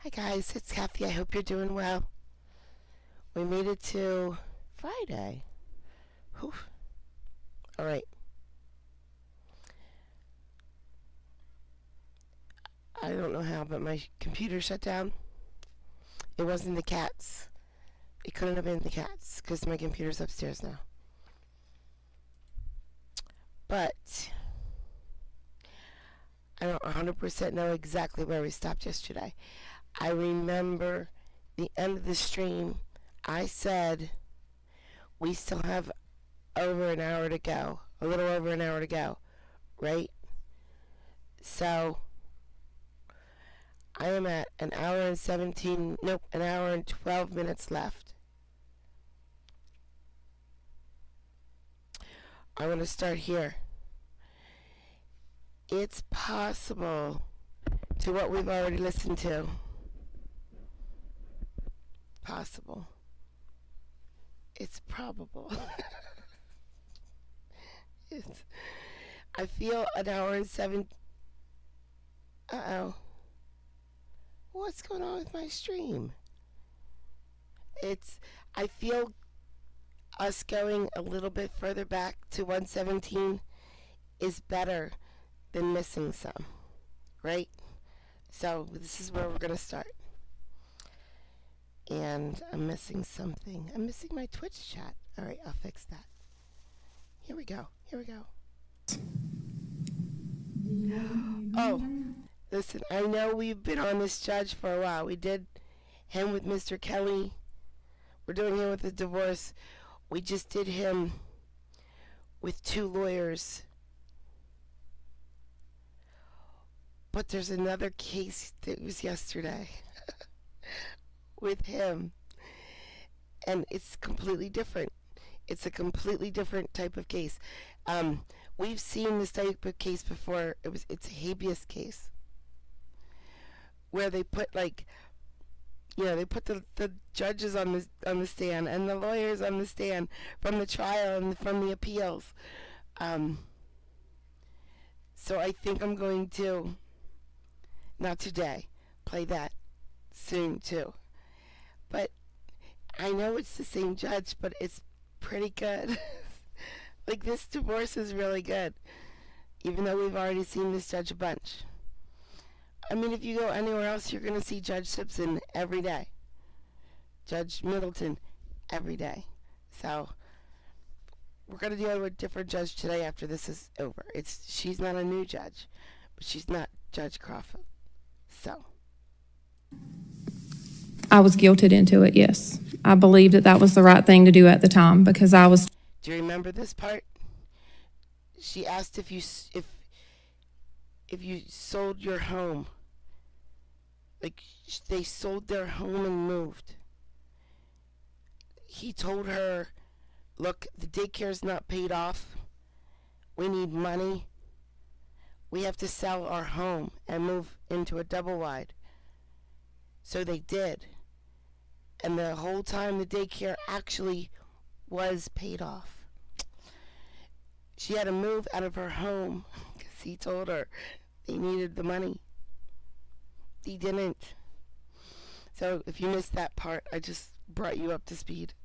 Hi guys, it's Kathy. I hope you're doing well. We made it to Friday. Whew. All right. I don't know how, but my computer shut down. It wasn't the cats. It couldn't have been the cats because my computer's upstairs now. But I don't 100% know exactly where we stopped yesterday. I remember the end of the stream. I said we still have over an hour to go, a little over an hour to go, right? So I am at an hour and 17, nope, an hour and 12 minutes left. I want to start here. It's possible to what we've already listened to. Possible. It's probable. it's, I feel an hour and seven. Uh-oh. What's going on with my stream? I feel us going a little bit further back to 117 is better than missing some, right? So this is where we're going to start. And I'm missing something. I'm missing my Twitch chat. All right, I'll fix that. Here we go. Oh, listen, I know we've been on this judge for a while. We did him with Mr. Kelly. We're doing him with the divorce. We just did him with 2 lawyers. But there's another case that was yesterday with him. And it's completely different. It's a completely different type of case. We've seen this type of case before. It's a habeas case where they put they put the judges on the stand and the lawyers on the stand from the trial and from the appeals. So I think I'm going to, not today, play that soon too. But I know it's the same judge, but it's pretty good. Like, this divorce is really good, even though we've already seen this judge a bunch. I mean, if you go anywhere else, you're going to see Judge Simpson every day. Judge Middleton every day. So we're going to deal with a different judge today after this is over. She's not a new judge, but she's not Judge Crawford. So I was guilted into it, yes. I believed that was the right thing to do at the time because I was. Do you remember this part? She asked if you sold your home. Like, they sold their home and moved. He told her, look, the daycare's not paid off. We need money. We have to sell our home and move into a double wide. So they did. And the whole time the daycare actually was paid off. She had to move out of her home because he told her they needed the money. He didn't. So if you missed that part, I just brought you up to speed.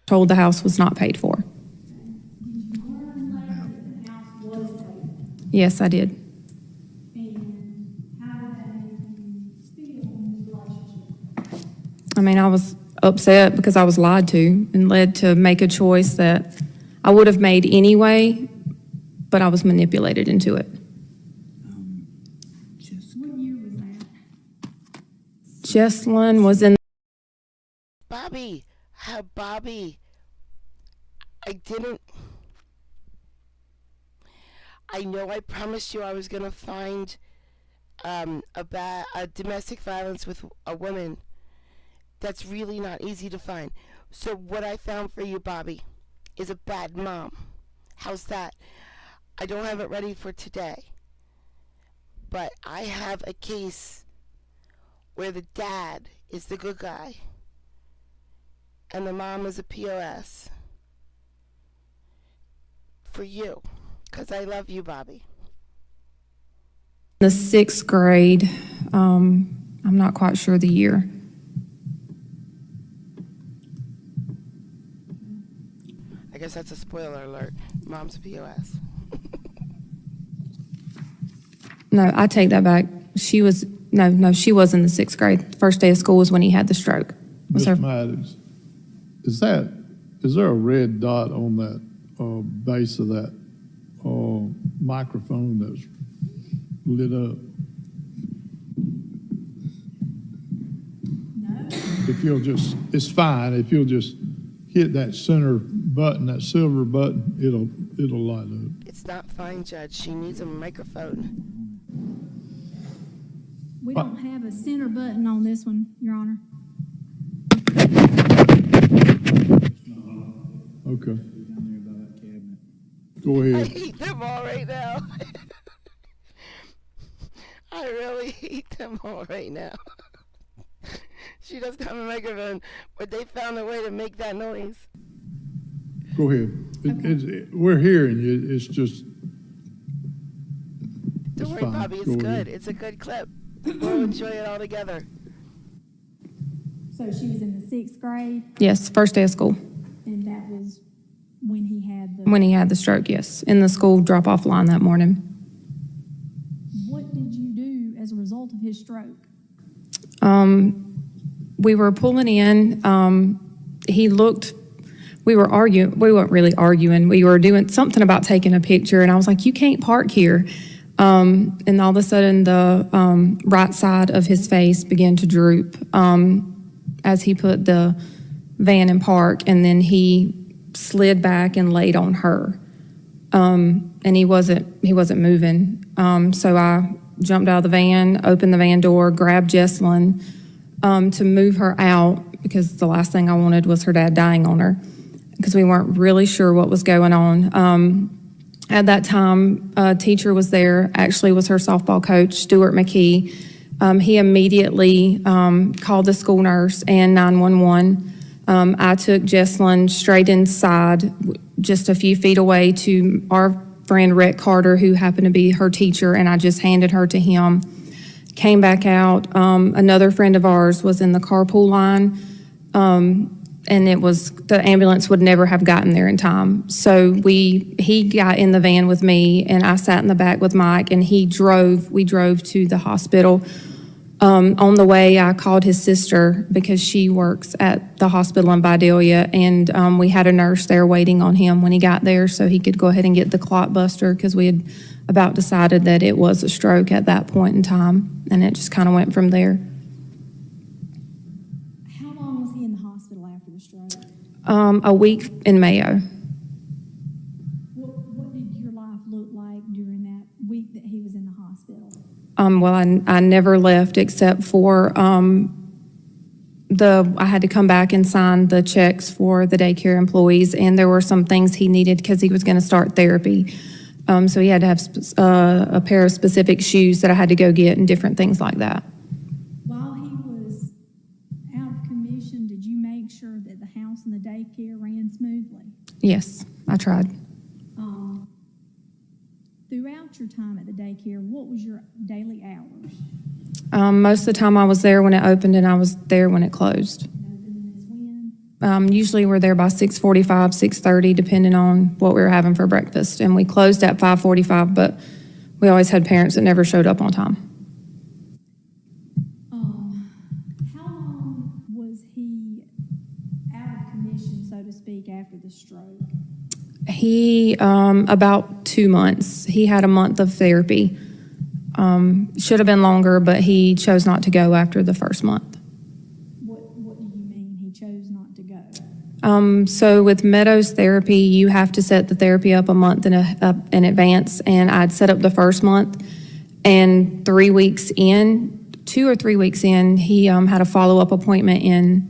Told the house was not paid for. Yes, I did. I mean, I was upset because I was lied to and led to make a choice that I would have made anyway, but I was manipulated into it. What year was that? Jesslyn was in. Bobby, I know I promised you I was going to find a domestic violence with a woman. That's really not easy to find. So what I found for you, Bobby, is a bad mom. How's that? I don't have it ready for today. But I have a case where the dad is the good guy and the mom is a POS. For you. Because I love you, Bobby. The 6th grade, I'm not quite sure the year. I guess that's a spoiler alert. Mom's POS. No, I take that back. She was in the 6th grade. First day of school was when he had the stroke. Was her, Mr. Matthews, is there a red dot on that base of that microphone that's lit up? No. If you'll just, it's fine, if you'll just hit that center button, that silver button, it'll light up. It's not fine, Judge. She needs a microphone. We don't have a center button on this one, Your Honor. Okay. Go I ahead. hate them all right now. I really hate them all right now. She doesn't have a microphone, but they found a way to make that noise. Go ahead. We're hearing you, it's just, Don't It's worry, fine. Bobby. It's Go good. ahead. It's a good clip. We'll enjoy it all together. So she was in the 6th grade, yes, first day of school and that was when he had the. when he had the stroke, yes, in the school drop-off line that morning. What did you do as a result of his stroke? We were pulling in. We were arguing. We weren't really arguing. We were doing something about taking a picture, and I was like, "You can't park here." And all of a sudden, the right side of his face began to droop as he put the van in park, and then he slid back and laid on her. And he wasn't moving. So I jumped out of the van, opened the van door, grabbed Jesselyn to move her out, because the last thing I wanted was her dad dying on her, because we weren't really sure what was going on. At that time, a teacher was there, actually was her softball coach, Stuart McKee. He immediately called the school nurse and 911. I took Jesselyn straight inside, just a few feet away, to our friend Rhett Carter, who happened to be her teacher, and I just handed her to him. Came back out. Another friend of ours was in the carpool line, and the ambulance would never have gotten there in time. So he got in the van with me, and I sat in the back with Mike, and we drove to the hospital. On the way, I called his sister, because she works at the hospital in Vidalia, and we had a nurse there waiting on him when he got there, so he could go ahead and get the clot buster, because we had about decided that it was a stroke at that point in time, and it just kind of went from there. How long was he in the hospital after the stroke? A week in Mayo. What did your life look like during that week that he was in the hospital? Well, I never left, except for I had to come back and sign the checks for the daycare employees, and there were some things he needed because he was going to start therapy. So he had to have a pair of specific shoes that I had to go get and different things like that. While he was out of commission, did you make sure that the house and the daycare ran smoothly? Yes, I tried. Throughout your time at the daycare, what was your daily hours? Most of the time I was there when it opened, and I was there when it closed. Open as when? Usually we're there by 6:45, 6:30, depending on what we were having for breakfast. And we closed at 5:45, but we always had parents that never showed up on time. How long was he out of commission, so to speak, after the stroke? He, about 2 months. He had a month of therapy. Should have been longer, but he chose not to go after the first month. What do you mean he chose not to go? So with Meadows therapy, you have to set the therapy up a month in advance, and I'd set up the first month, and 2 or 3 weeks in, he had a follow-up appointment in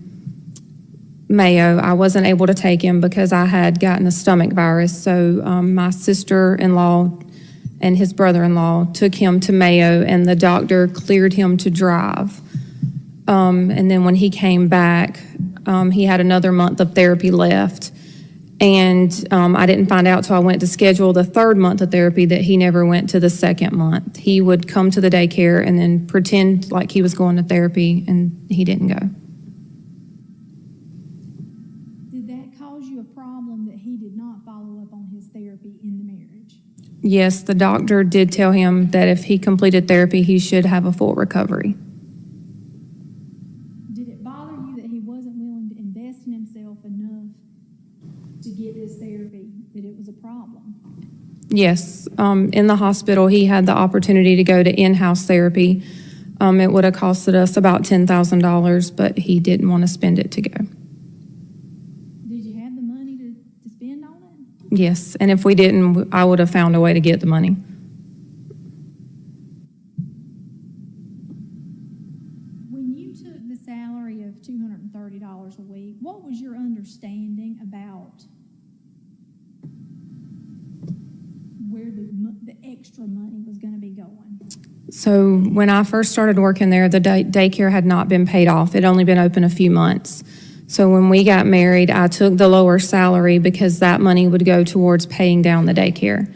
Mayo. I wasn't able to take him because I had gotten a stomach virus, so my sister-in-law and his brother-in-law took him to Mayo, and the doctor cleared him to drive. And then when he came back, he had another month of therapy left. And I didn't find out till I went to schedule the third month of therapy that he never went to the second month. He would come to the daycare and then pretend like he was going to therapy, and he didn't go. Did that cause you a problem that he did not follow up on his therapy in the marriage? Yes, the doctor did tell him that if he completed therapy, he should have a full recovery. Did it bother you that he wasn't willing to invest in himself enough to get this therapy, that it was a problem? Yes, in the hospital, he had the opportunity to go to in-house therapy. It would have costed us about $10,000, but he didn't want to spend it to go. Did you have the money to spend on it? Yes, and if we didn't, I would have found a way to get the money. When you took the salary of $230 a week, what was your understanding about where the extra money was going to be going? So when I first started working there, the daycare had not been paid off. It had only been open a few months. So when we got married, I took the lower salary because that money would go towards paying down the daycare.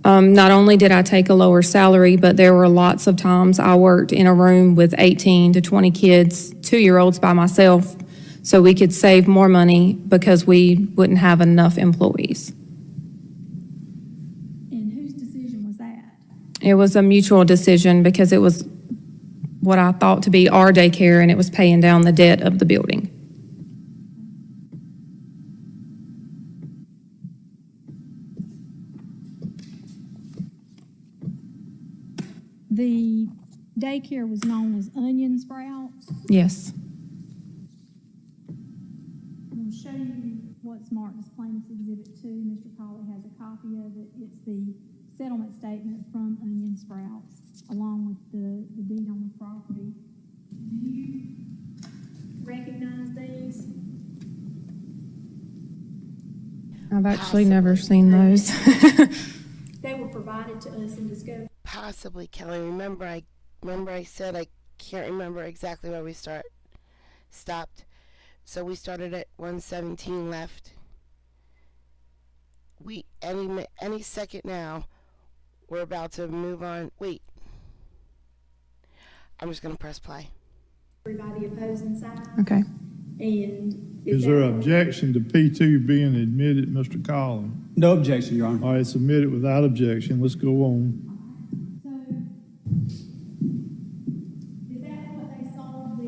Not only did I take a lower salary, but there were lots of times I worked in a room with 18 to 20 kids, 2-year-olds by myself, so we could save more money because we wouldn't have enough employees. And whose decision was that? It was a mutual decision because it was what I thought to be our daycare, and it was paying down the debt of the building. The daycare was known as Onion Sprouts. Yes. I'm going to show you what's marked as Plaintiff's Exhibit 2. Mr. Colley has a copy of it. It's the settlement statement from Onion Sprouts, along with the deed on the property. Do you recognize these? I've actually never seen those. They were provided to us in discovery. Possibly, Kelly. Remember I said I can't remember exactly where we stopped. So we started at 117 left. We any second now, we're about to move on. Wait. I'm just gonna press play. By the opposing side. Okay. And Is there objection to P2 being admitted, Mr. Collins? No objection, Your Honor. All right, it's admitted without objection. Let's go on. So, is that what they sold the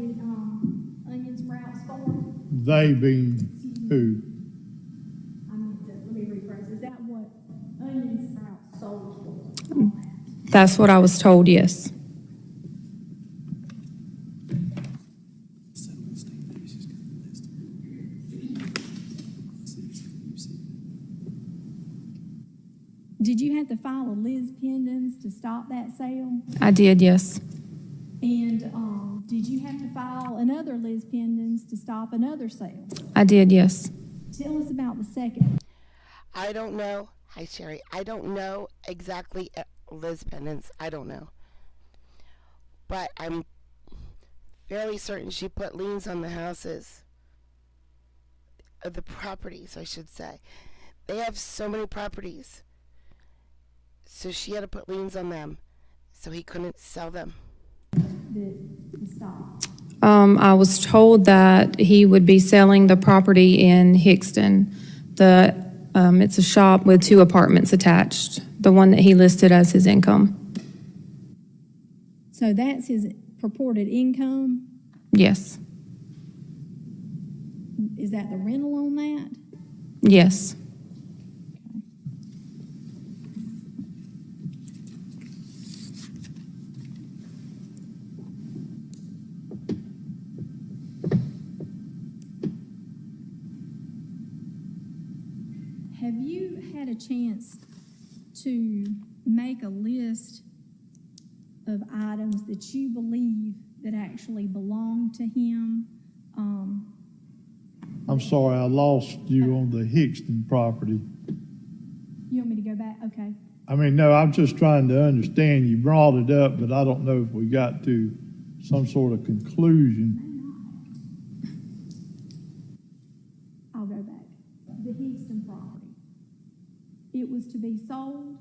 onion sprouts for? They being who? Let me rephrase. Is that what onion sprouts sold for? That's what I was told, yes. Did you have to file a Liz Pendens to stop that sale? I did, yes. And did you have to file another Liz Pendens to stop another sale? I did, yes. Tell us about the second. I don't know. Hi, Sherry. I don't know exactly Liz Pendens. I don't know. But I'm fairly certain she put liens on the houses. Of the properties, I should say. They have so many properties. So she had to put liens on them. So he couldn't sell them. The stop. I was told that he would be selling the property in Hickston. It's a shop with 2 apartments attached, the one that he listed as his income. So that's his purported income? Yes, Is that the rental on that? yes. Have you had a chance to make a list of items that you believe that actually belong to him? I'm sorry, I lost you on the Hickston property. You want me to go back? Okay. I mean, no, I'm just trying to understand. You brought it up, but I don't know if we got to some sort of conclusion. I'll go back. The Hickston property. sold?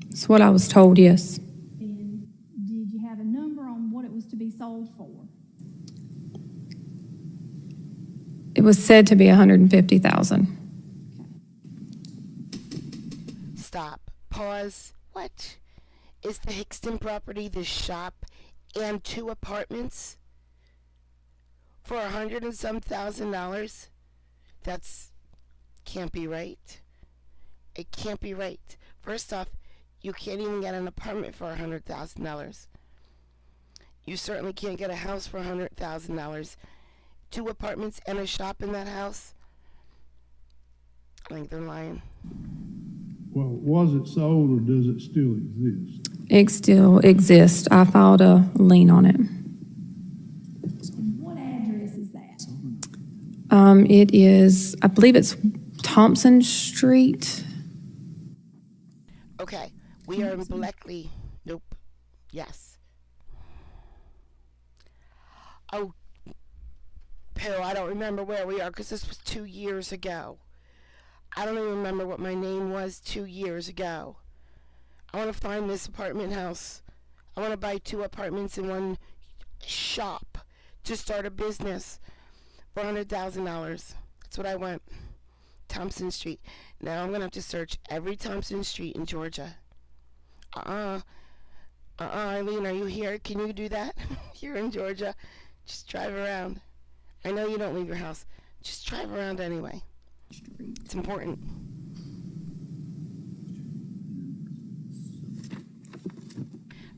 That's what I was told, yes. And did you have a number on what it was to be sold for? It was said to be 150,000. Stop. Pause. What? Is the Hickston property the shop and 2 apartments for $100 and some thousand? That's can't be right. It can't be right. First off, you can't even get an apartment for $100,000. You certainly can't get a house for $100,000. 2 apartments and a shop in that house? I think they're lying. Well, was it sold or does it still exist? It still exists. I filed a lien on it. And what address is that? It is, I believe it's Thompson Street. Okay, we are in Bleckley. Nope. Yes. Oh, Pill, I don't remember where we are because this was 2 years ago. I don't even remember what my name was 2 years ago. I want to find this apartment house. I want to buy 2 apartments in one shop to start a business for $100,000. That's what I want. Thompson Street. Now I'm going to have to search every Thompson Street in Georgia. Eileen, are you here? Can you do that? You're in Georgia. Just drive around. I know you don't leave your house. Just drive around anyway. It's important.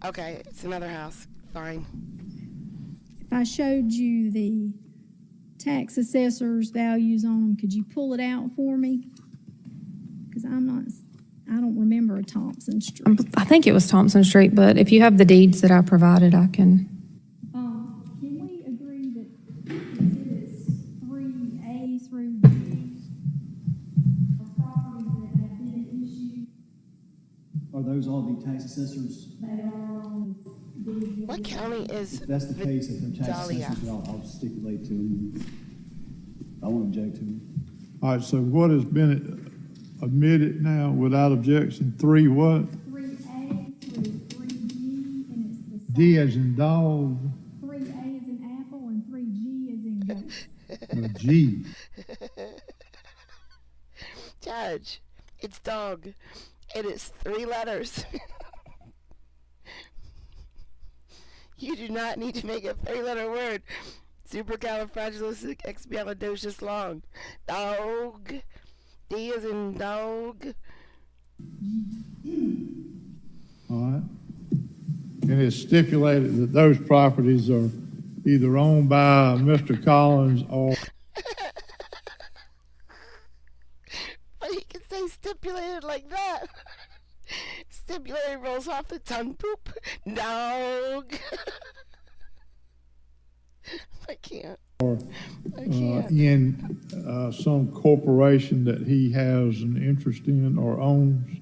Okay, it's another house. Fine. If I showed you the tax assessor's values on them, could you pull it out for me? Because I don't remember a Thompson Street. I think it was Thompson Street, but if you have the deeds that I provided, I can. Can we agree that exhibits 3A through D are properties that have been issued? Are those all the tax assessors? They are on the. What county is If that's the case, if they're tax Vidalia? assessors, I'll stipulate to them. I won't object to them. All right, so what has been admitted now without objection? 3 what? 3A through 3G, and it's the D same. as in dog, 3A is in apple and 3G is in goat. G. Judge, it's dog. It is 3 letters. You do not need to make a 3-letter word. Supercalifragilisticexpialidocious long. Dog. D is in dog. All right. And it's stipulated that those properties are either owned by Mr. Collins or, But he can say stipulated like that. Stipulated rolls off the tongue. Poop. Dog. I can't. I can't. in some corporation that he has an interest in or owns.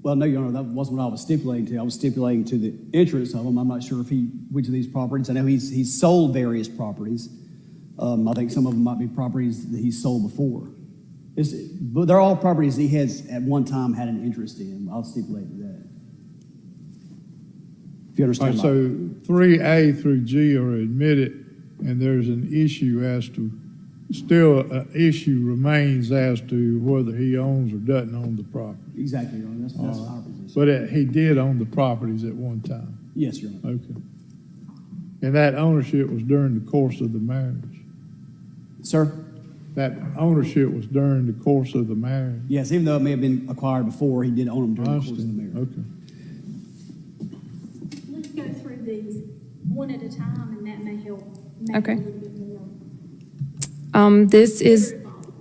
Well, no, Your Honor, that wasn't what I was stipulating to. I was stipulating to the interest of them. I'm not sure if which of these properties. I know he's sold various properties. I think some of them might be properties that he's sold before. But they're all properties he has at one time had an interest in. I'll stipulate to that. If you All understand. right, so 3A through G are admitted, and there's an issue still an issue remains as to whether he owns or doesn't own the property. Exactly, Your Honor. That's our position. But he did own the properties at one time. Yes, Your Honor. Okay. And that ownership was during the course of the marriage. Sir? That ownership was during the course of the marriage. Yes, even though it may have been acquired before, he did own them I during the course of the understand. marriage. Okay. Let's go through these one at a time, and that may help make Okay. it a little bit more.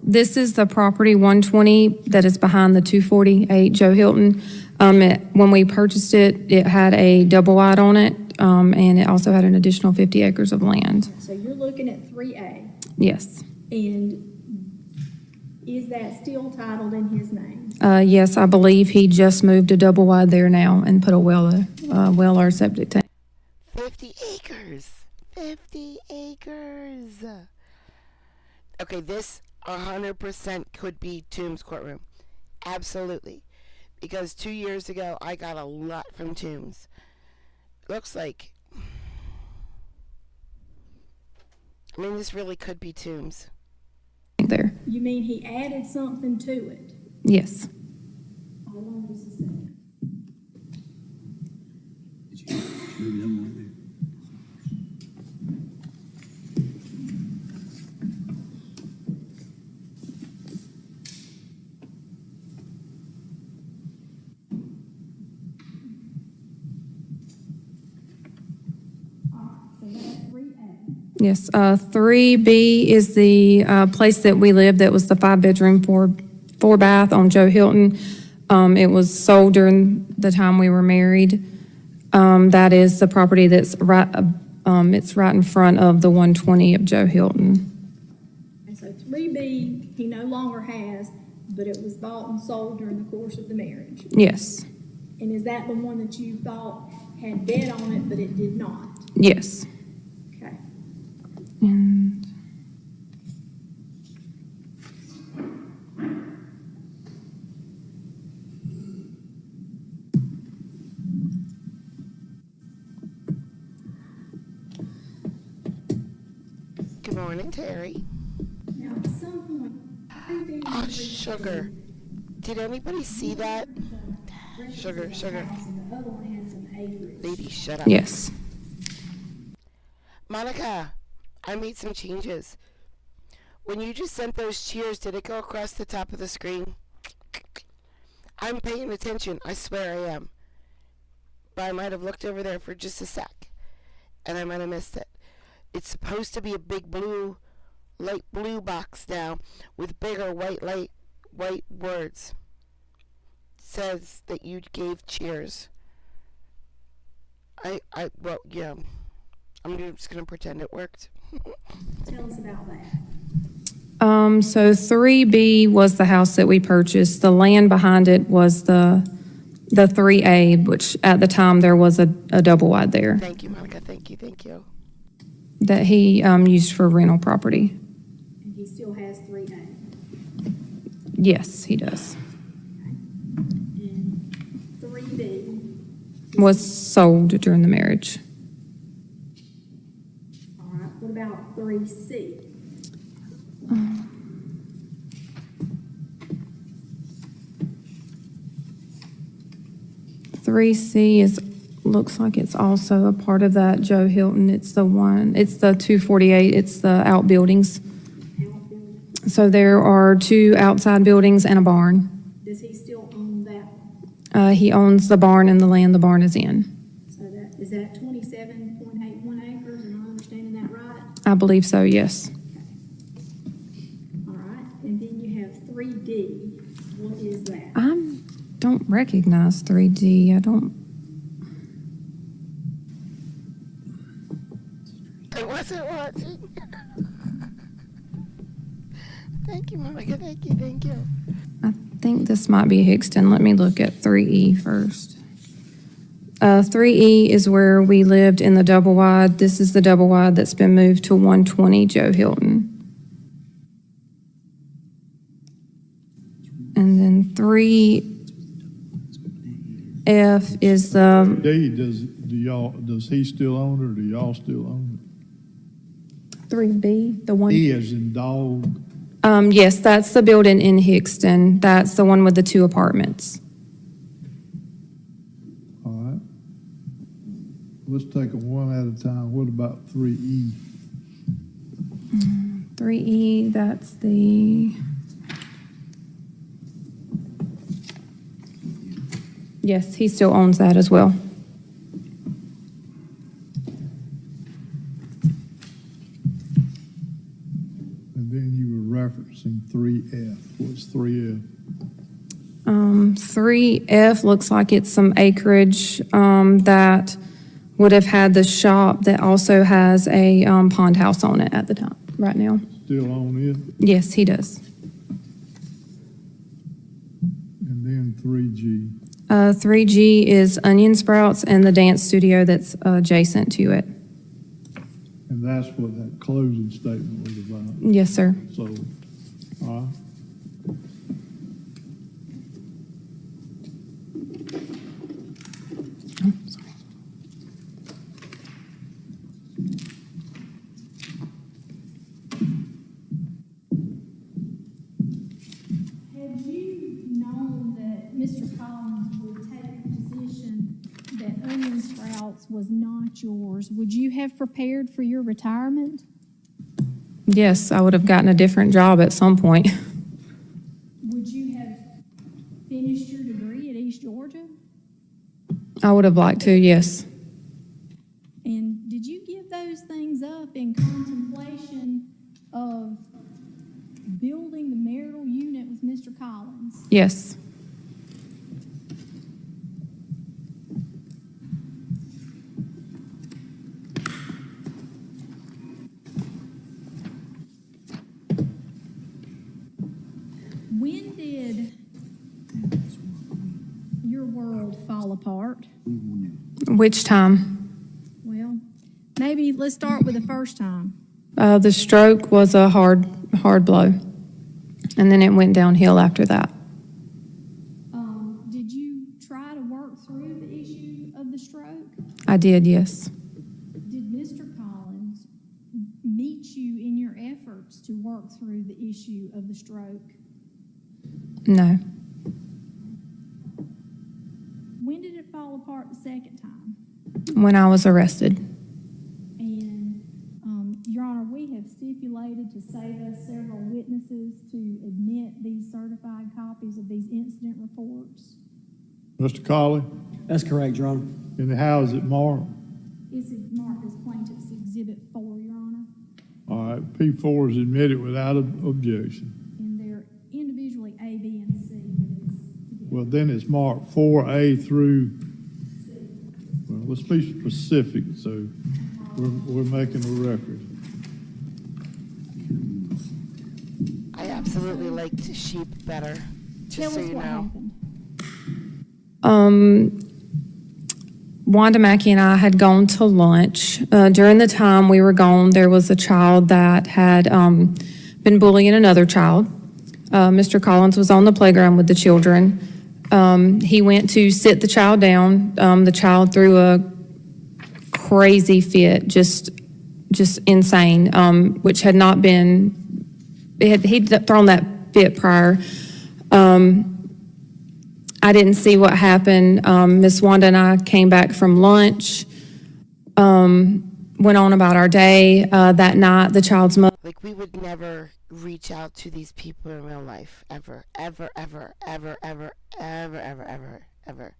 This is the property 120 that is behind the 248 Joe Hilton. When we purchased it, it had a double wide on it, and it also had an additional 50 acres of land. So you're looking at 3A, Yes. and is that still titled in his name? Yes, I believe he just moved a double wide there now and put a well or septic tank. 50 acres. 50 acres. Okay, this 100% could be Tomb's courtroom. Absolutely. because 2 years ago I got a lot from Tombs. Looks like, I mean, this really could be Tombs. There. You mean he added something to it? Yes. Hold on just a second. Maybe that one there. So that's 3A. Yes. 3B is the place that we lived that was the 5-bedroom, four bath on Joe Hilton. It was sold during the time we were married. That is the property that's right, it's right in front of the 120 of Joe Hilton. And so 3B, he no longer has, but it was bought and sold during the course of the marriage. Yes. And is that the one that you thought had debt on it, but it did not? Yes. Okay. And Good morning, Terry. Now, at some point, 3B Oh, and 3C sugar. Did anybody see that? Sugar, sugar. And the other one had some acreage. Lady, shut up. yes. Monica, I made some changes. When you just sent those cheers, did it go across the top of the screen? I'm paying attention. I swear I am. But I might have looked over there for just a sec, and I might have missed it. It's supposed to be a big blue, light blue box now with bigger white words. It says that you gave cheers. Well, yeah. I'm just gonna pretend it worked. Tell us about that. So 3B was the house that we purchased. The land behind it was the 3A, which at the time there was a double wide there Thank you, Monica. Thank you. that he used for rental property. And he still has 3A. Yes, he does. And 3B, Was sold during the marriage. all right, what about 3C? 3C is, looks like it's also a part of that Joe Hilton. It's the 248, it's the outbuildings. Outbuilding. So there are 2 outside buildings and a barn. Does he still own that? He owns the barn and the land the barn is in. So that, is that 27.81 acres, am I understanding that right? I believe so, yes. All right, and then you have 3D, what is that? I don't recognize 3D. I don't, I wasn't watching. Thank you, Monica. Thank you. I think this might be Hickston. Let me look at 3E first. 3E is where we lived in the double wide. This is the double wide that's been moved to 120 Joe Hilton. And then 3F is the, D, does he still own it, or do y'all still own 3B, the one. it? E as in dog. Yes, that's the building in Hickston. That's the one with the 2 apartments. All right. Let's take them one at a time. What about 3E? 3E, that's the, yes, he still owns that as well. And then you were referencing 3F. What's 3F? 3F looks like it's some acreage that would have had the shop that also has a pond house on it at the time, right now. Still own it? Yes, he does. And then 3G. 3G is Onion Sprouts and the dance studio that's adjacent to it. And that's what that closing statement was about. Yes, sir. So, all right. was not yours, would you have prepared for your retirement? Yes, I would have gotten a different job at some point. Would you have finished your degree at East Georgia? I would have liked to, yes. And did you give those things up in contemplation of building the marital unit with Mr. Collins? Yes. When did your world fall apart? Which time? Well, maybe let's start with the first time. The stroke was a hard blow. And then it went downhill after that. Did you try to work through the issue of the stroke? I did, yes. Did Mr. Collins meet you in your efforts to work through the issue of the stroke? No. When did it fall apart the second time? When I was arrested. And, Your Honor, we have stipulated to save us several witnesses to admit these certified copies of these incident reports. Mr. Colley, That's correct, Your Honor. and how is it marked? It's marked as Plaintiff's Exhibit 4, Your Honor, All right, P4 is admitted without objection. and they're individually A, B, and C, but it's together. Well, then it's marked 4A through, well, let's be specific, so we're making a record. I absolutely like to sheep better, Tell just so us you what know. happened. Wanda Mackey and I had gone to lunch. During the time we were gone, there was a child that had been bullying another child. Mr. Collins was on the playground with the children. He went to sit the child down. The child threw a crazy fit, just insane, which had not been, he'd thrown that fit prior. I didn't see what happened. Miss Wanda and I came back from lunch, went on about our day. That night, the child's mother. Like, we would never reach out to these people in real life, ever, ever, ever, ever, ever, ever, ever, ever, ever,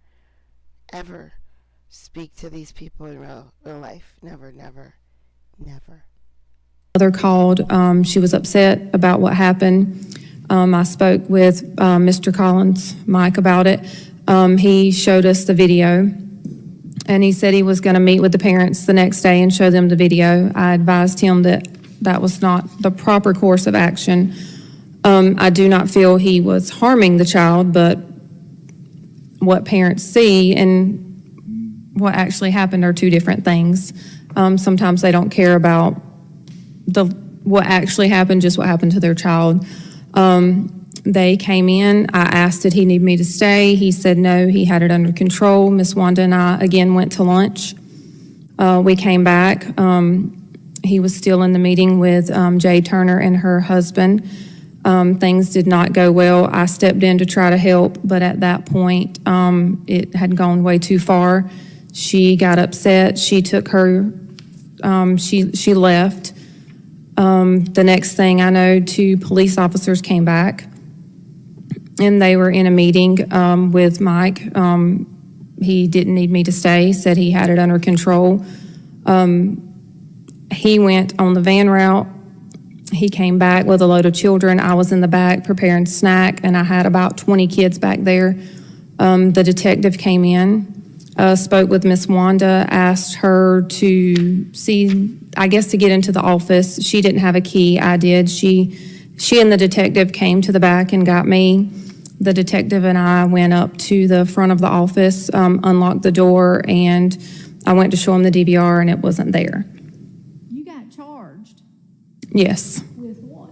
ever speak to these people in real life. Never, never, never. Mother called. She was upset about what happened. I spoke with Mr. Collins, Mike, about it. He showed us the video, and he said he was going to meet with the parents the next day and show them the video. I advised him that that was not the proper course of action. I do not feel he was harming the child, but what parents see and what actually happened are two different things. Sometimes they don't care about what actually happened, just what happened to their child. They came in. I asked, did he need me to stay? He said no, he had it under control. Miss Wanda and I again went to lunch. We came back. He was still in the meeting with Jay Turner and her husband. Things did not go well. I stepped in to try to help, but at that point, it had gone way too far. She got upset. She took her, she left. The next thing I know, 2 police officers came back, and they were in a meeting with Mike. He didn't need me to stay, said he had it under control. He went on the van route. He came back with a load of children. I was in the back preparing snack, and I had about 20 kids back there. The detective came in, spoke with Miss Wanda, asked her to see, I guess, to get into the office. She didn't have a key. I did. She and the detective came to the back and got me. The detective and I went up to the front of the office, unlocked the door, and I went to show him the DVR, and it wasn't there. You got charged Yes. with what?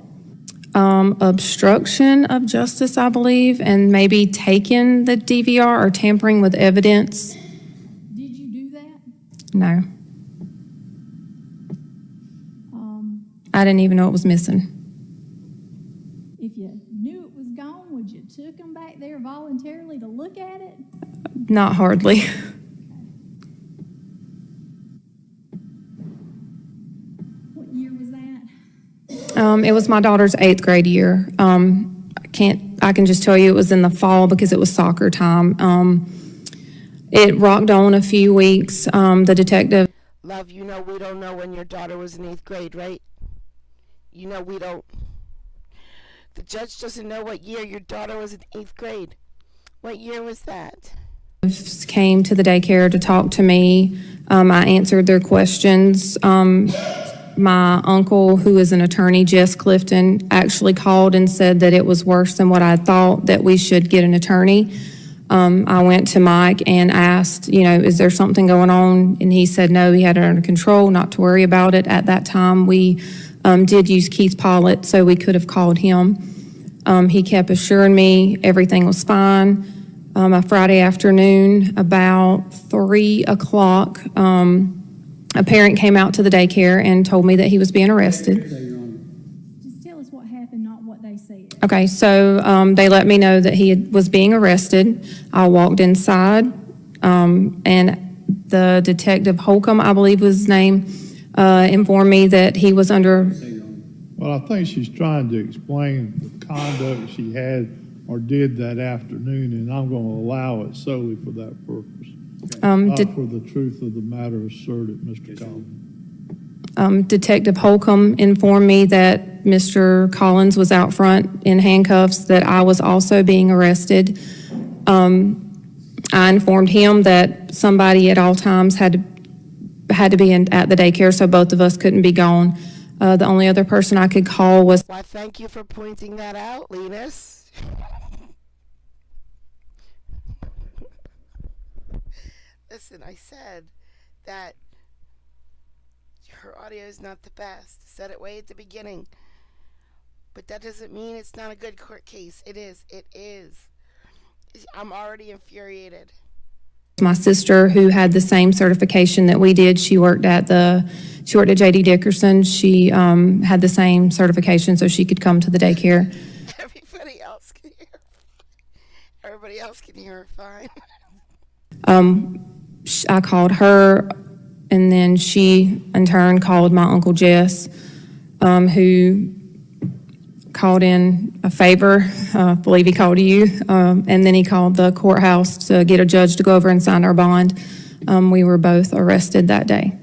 Obstruction of justice, I believe, and maybe taking the DVR or tampering with evidence. Did you do that? No. I didn't even know it was missing. If you knew it was gone, would you took them back there voluntarily to look at it? Not hardly. It was my daughter's 8th grade year. I can just tell you it was in the fall because it was soccer time. It rocked on a few weeks. The detective, Love, you know we don't know when your daughter was in 8th grade, right? You know we don't. The judge doesn't know what year your daughter was in 8th grade. What year was that? came to the daycare to talk to me. I answered their questions. My uncle, who is an attorney, Jess Clifton, actually called and said that it was worse than what I thought, that we should get an attorney. I went to Mike and asked, is there something going on? And he said, no, he had it under control, not to worry about it. At that time, we did use Keith Pollitt, so we could have called him. He kept assuring me everything was fine. A Friday afternoon, about 3 o'clock, a parent came out to the daycare and told me that he was being arrested. Just tell us what happened, not what they said. Okay, so they let me know that was being arrested. I walked inside, and the detective Holcomb, I believe was his name, informed me that he was under. Well, I think she's trying to explain the conduct she had or did that afternoon, and I'm going to allow it solely for that purpose. Not for the truth of the matter asserted, Mr. Collins. Detective Holcomb informed me that Mr. Collins was out front in handcuffs, that I was also being arrested. I informed him that somebody at all times had to be at the daycare, so both of us couldn't be gone. The only other person I could call was. Why, thank you for pointing that out, Linus. Listen, I said that her audio is not the best. I said it way at the beginning. But that doesn't mean it's not a good court case. It is. It is. I'm already infuriated. My sister, who had the same certification that we did, she worked at J.D. Dickerson. She had the same certification, so she could come to the daycare. Everybody else can hear. Everybody else can hear her fine. I called her, and then she, in turn, called my Uncle Jess, who called in a favor. I believe he called you. And then he called the courthouse to get a judge to go over and sign our bond. We were both arrested that day.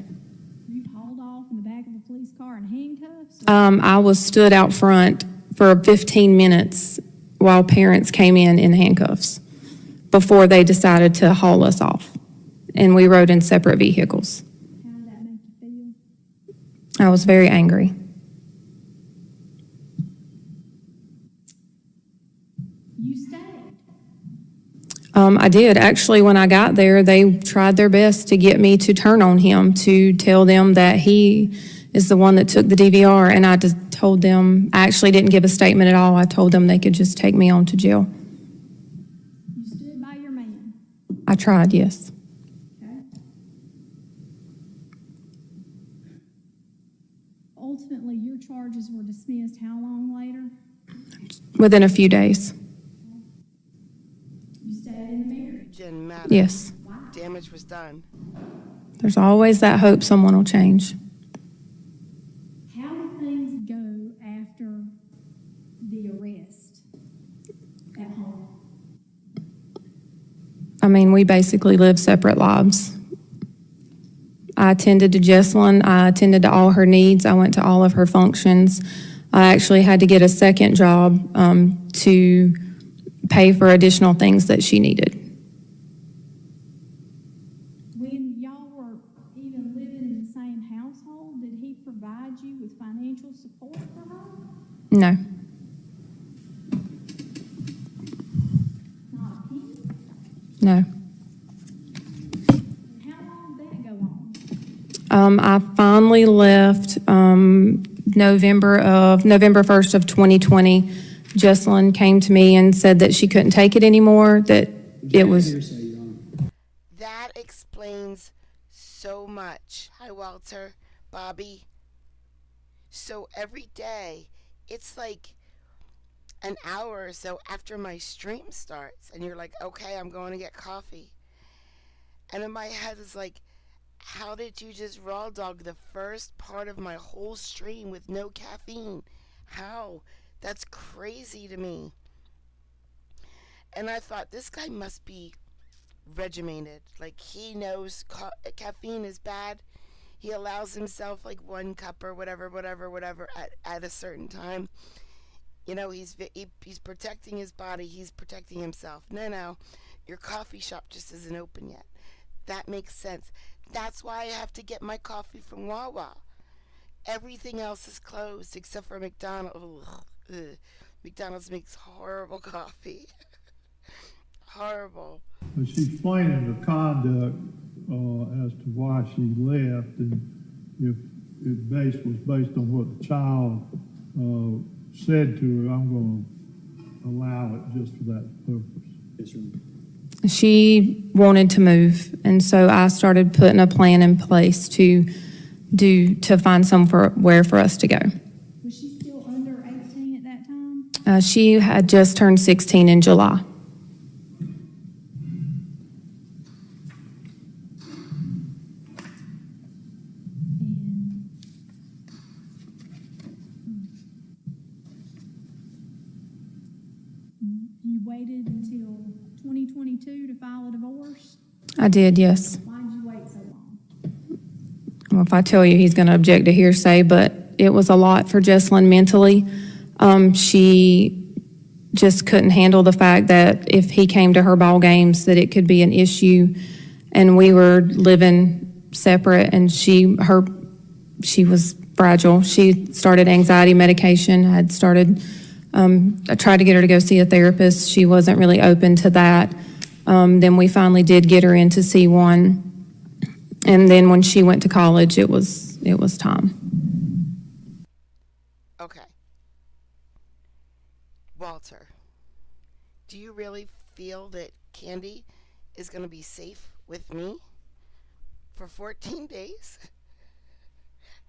You hauled off in the back of a police car in handcuffs? I was stood out front for 15 minutes while parents came in handcuffs before they decided to haul us off. And we rode in separate vehicles. How did that make you feel? I was very angry. You stayed. I did. Actually, when I got there, they tried their best to get me to turn on him, to tell them that he is the one that took the DVR. And I just told them, I actually didn't give a statement at all. I told them they could just take me on to jail. You stood by your man. I tried, yes. Okay. Ultimately, your charges were dismissed how long later? Within a few days, You stayed in the marriage. It didn't matter. yes. Damage was done. There's always that hope someone will change. How did things go after the arrest at home? I mean, we basically live separate lives. I attended to Jessalyn. I attended to all her needs. I went to all of her functions. I actually had to get a second job to pay for additional things that she needed. When y'all were even living in the same household, did he provide you with financial support for her? No, Not a penny? no. And how long did that go on? I finally left November 1st of 2020. Jessalyn came to me and said that she couldn't take it anymore, that it was. Hearsay, Your Honor. That explains so much. Hi, Walter, Bobby. So every day, it's like an hour or so after my stream starts, and you're like, okay, I'm going to get coffee. And in my head, it's like, how did you just raw dog the first part of my whole stream with no caffeine? How? That's crazy to me. And I thought, this guy must be regimented. Like, he knows caffeine is bad. He allows himself like 1 cup or whatever at a certain time. You know, he's protecting his body. He's protecting himself. No, your coffee shop just isn't open yet. That makes sense. That's why I have to get my coffee from Wawa. Everything else is closed except for McDonald's. Ugh. McDonald's makes horrible coffee. Horrible. But she's explaining the conduct as to why she left, and if it was based on what the child said to her, I'm going to allow it just for that purpose. Yes, sir. She wanted to move, and so I started putting a plan in place to find somewhere for us to go. Was she still under 18 at that time? She had just turned 16 in July. And you waited until 2022 to file a divorce? I did, yes. Why did you wait so long? Well, if I tell you, he's going to object to hearsay, but it was a lot for Jesselyn mentally. She just couldn't handle the fact that if he came to her ball games, that it could be an issue. And we were living separate, and she was fragile. She started anxiety medication. I tried to get her to go see a therapist. She wasn't really open to that. Then we finally did get her in to see one. And then when she went to college, it was time. Okay. Walter, do you really feel that Candy is going to be safe with me for 14 days?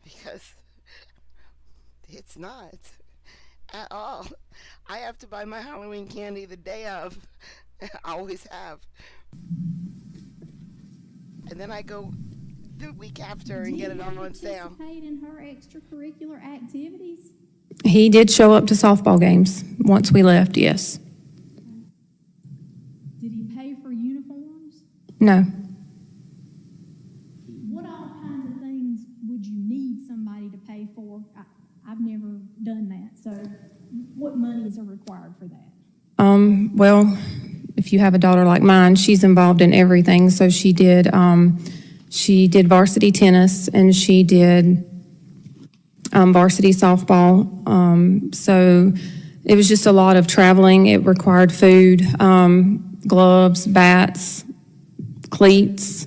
Because it's not at all. I have to buy my Halloween candy the day of. I always have. And then I go the week after and get it all on sale. Did he participate in her extracurricular activities? He did show up to softball games once we left, yes. Did he pay for uniforms? No. What all kinds of things would you need somebody to pay for? I've never done that, so what monies are required for that? Well, if you have a daughter like mine, she's involved in everything. So she did varsity tennis, and she did varsity softball. So it was just a lot of traveling. It required food, gloves, bats, cleats,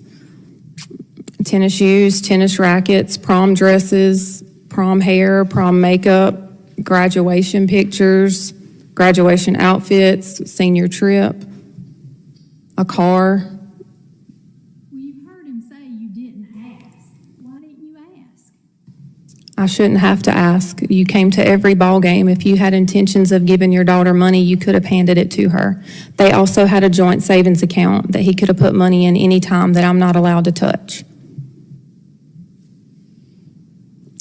tennis shoes, tennis rackets, prom dresses, prom hair, prom makeup, graduation pictures, graduation outfits, senior trip, a car. Well, you've heard him say you didn't ask. Why didn't you ask? I shouldn't have to ask. You came to every ball game. If you had intentions of giving your daughter money, you could have handed it to her. They also had a joint savings account that he could have put money in any time that I'm not allowed to touch.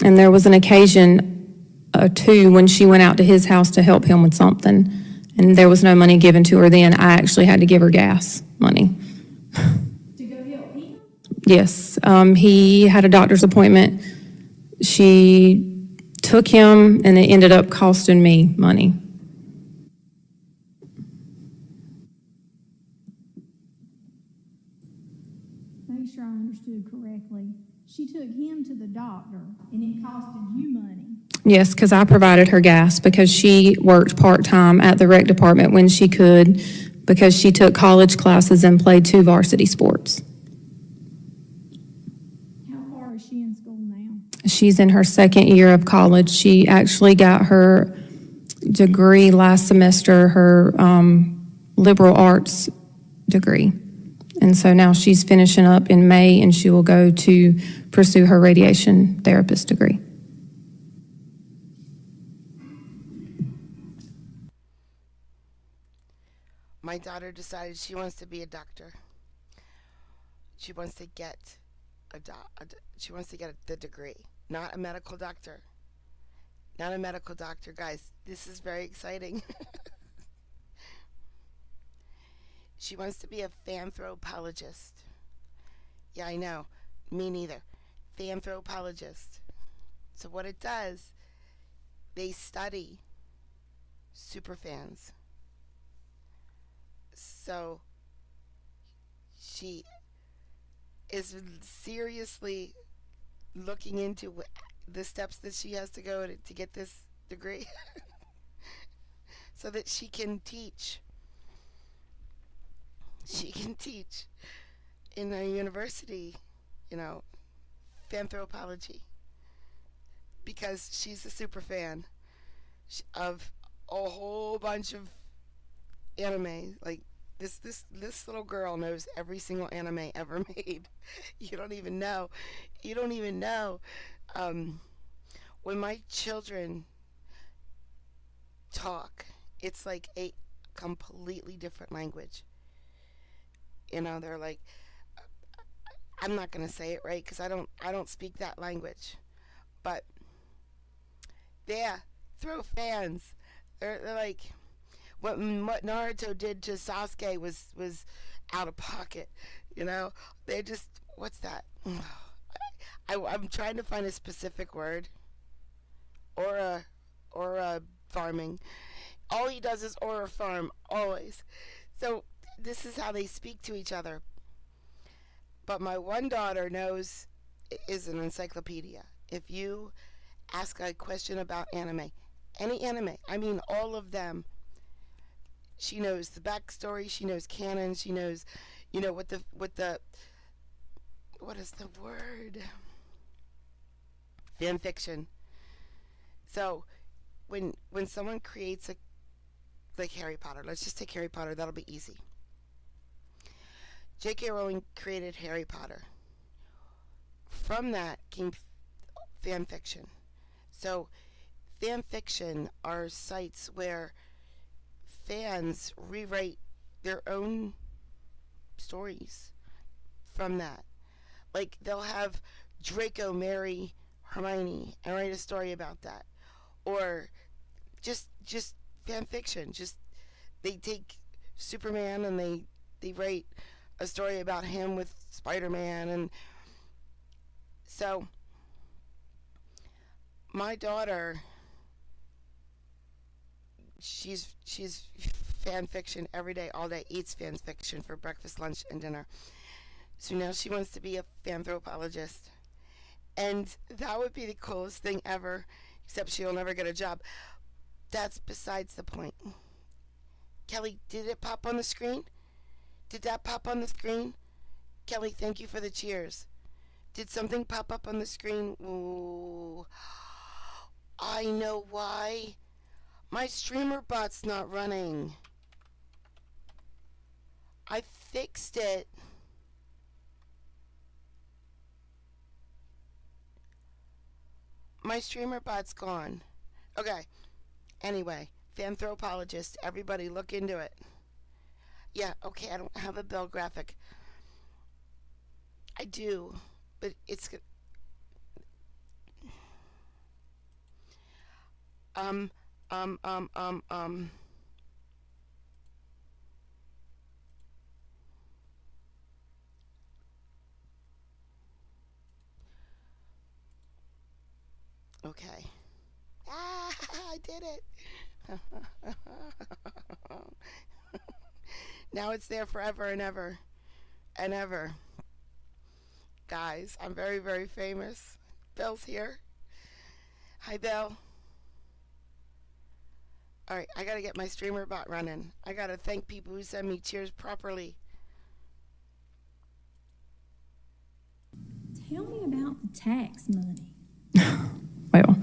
And there was an occasion too when she went out to his house to help him with something, and there was no money given to her then. I actually had to give her gas money. To go help him? Yes, he had a doctor's appointment. She took him, and it ended up costing me money. Make sure I understood correctly. She took him to the doctor, and it costed you money. Yes, because I provided her gas because she worked part-time at the rec department when she could, because she took college classes and played 2 varsity sports. How far is she in school now? She's in her 2nd year of college. She actually got her degree last semester, her liberal arts degree. And so now she's finishing up in May, and she will go to pursue her radiation therapist degree. My daughter decided she wants to be a doctor. She wants to get the degree, not a medical doctor. not a medical doctor, guys. This is very exciting. She wants to be a fanthropologist. Yeah, I know. Me neither. Fanthropologist. So what it does, they study superfans. So she is seriously looking into the steps that she has to go to get this degree so that she can teach. She can teach in a university, fanthropology, because she's a super fan of a whole bunch of anime. Like this little girl knows every single anime ever made. You don't even know. When my children talk, it's like a completely different language. They're like, I'm not gonna say it right because I don't speak that language, but yeah, throw fans. They're like, what Naruto did to Sasuke was out of pocket. They're just, what's that? I'm trying to find a specific word. Or a farming. All he does is or farm always. So this is how they speak to each other. But my one daughter is an encyclopedia. If you ask a question about anime, any anime, I mean all of them, she knows the backstory, she knows canon, she knows, what is the word? Fan fiction. So when someone creates like Harry Potter, let's just take Harry Potter, that'll be easy. J.K. Rowling created Harry Potter. From that came fan fiction. So fan fiction are sites where fans rewrite their own stories from that. Like they'll have Draco marry Hermione and write a story about that. Or just fan fiction. Just they take Superman and they write a story about him with Spider-Man. And so my daughter, she's fan fiction every day, all day, eats fan fiction for breakfast, lunch, and dinner. So now she wants to be a fanthropologist. And that would be the coolest thing ever, except she'll never get a job. That's besides the point. Kelly, did it pop on the screen? Did that pop on the screen? Kelly, thank you for the cheers. Did something pop up on the screen? Ooh. I know why. My streamer bot's not running. I fixed it. My streamer bot's gone. Okay. Anyway, fanthropologist, everybody look into it. Yeah, okay, I don't have a bell graphic. I do, but it's okay. I did it. Now it's there forever and ever and ever. Guys, I'm very, very famous. Bill's here. Hi, Bill. All right, I got to get my streamer bot running. I got to thank people who send me cheers properly. Tell me about the tax money. Well,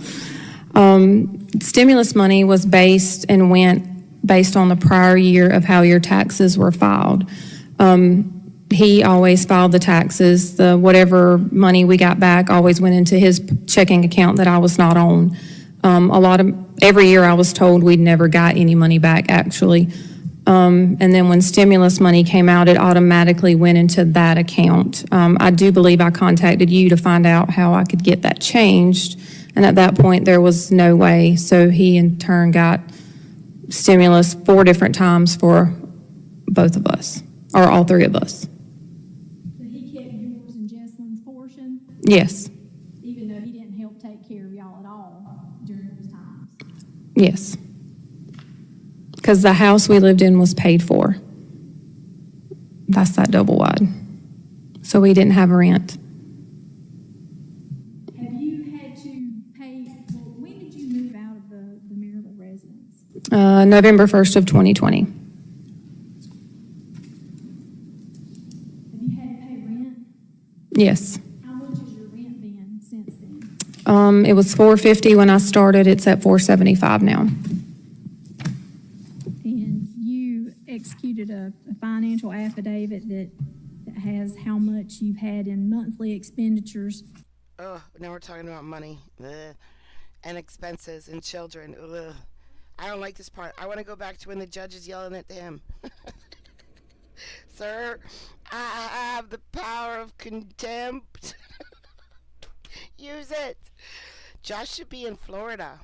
stimulus money was based and went based on the prior year of how your taxes were filed. He always filed the taxes. Whatever money we got back always went into his checking account that I was not on. Every year I was told we'd never got any money back, actually. And then when stimulus money came out, it automatically went into that account. I do believe I contacted you to find out how I could get that changed. And at that point, there was no way. So he in turn got stimulus 4 different times for both of us, or all 3 of us. So he kept yours and Jesselyn's portion, Yes, even though he didn't help take care of y'all at all during those times? yes. Because the house we lived in was paid for. That's that double wide. So we didn't have rent. Have you had to pay, well, when did you move out of the marital residence? November 1st of 2020. Have you had to pay rent? Yes. How much has your rent been since then? It was $450 when I started. It's at $475 now. And you executed a financial affidavit that has how much you've had in monthly expenditures. Ugh, now we're talking about money. Ugh. And expenses and children. Ugh. I don't like this part. I want to go back to when the judge is yelling at him. Sir, I have the power of contempt. Use it. Josh should be in Florida.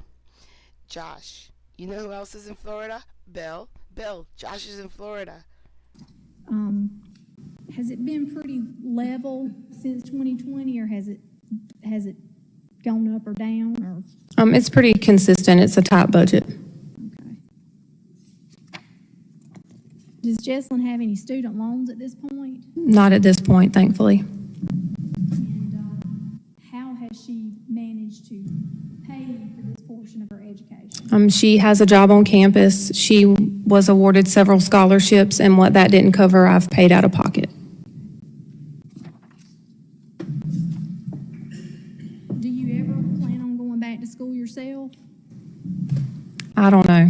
Josh. You know who else is in Florida? Bill. Bill. Josh is in Florida. Has it been pretty level since 2020, or has it gone up or down, or? It's pretty consistent. It's a tight budget. Okay. Does Jesselyn have any student loans at this point? Not at this point, thankfully. And how has she managed to pay for this portion of her education? She has a job on campus. She was awarded several scholarships, and what that didn't cover, I've paid out of pocket. Do you ever plan on going back to school yourself? I don't know.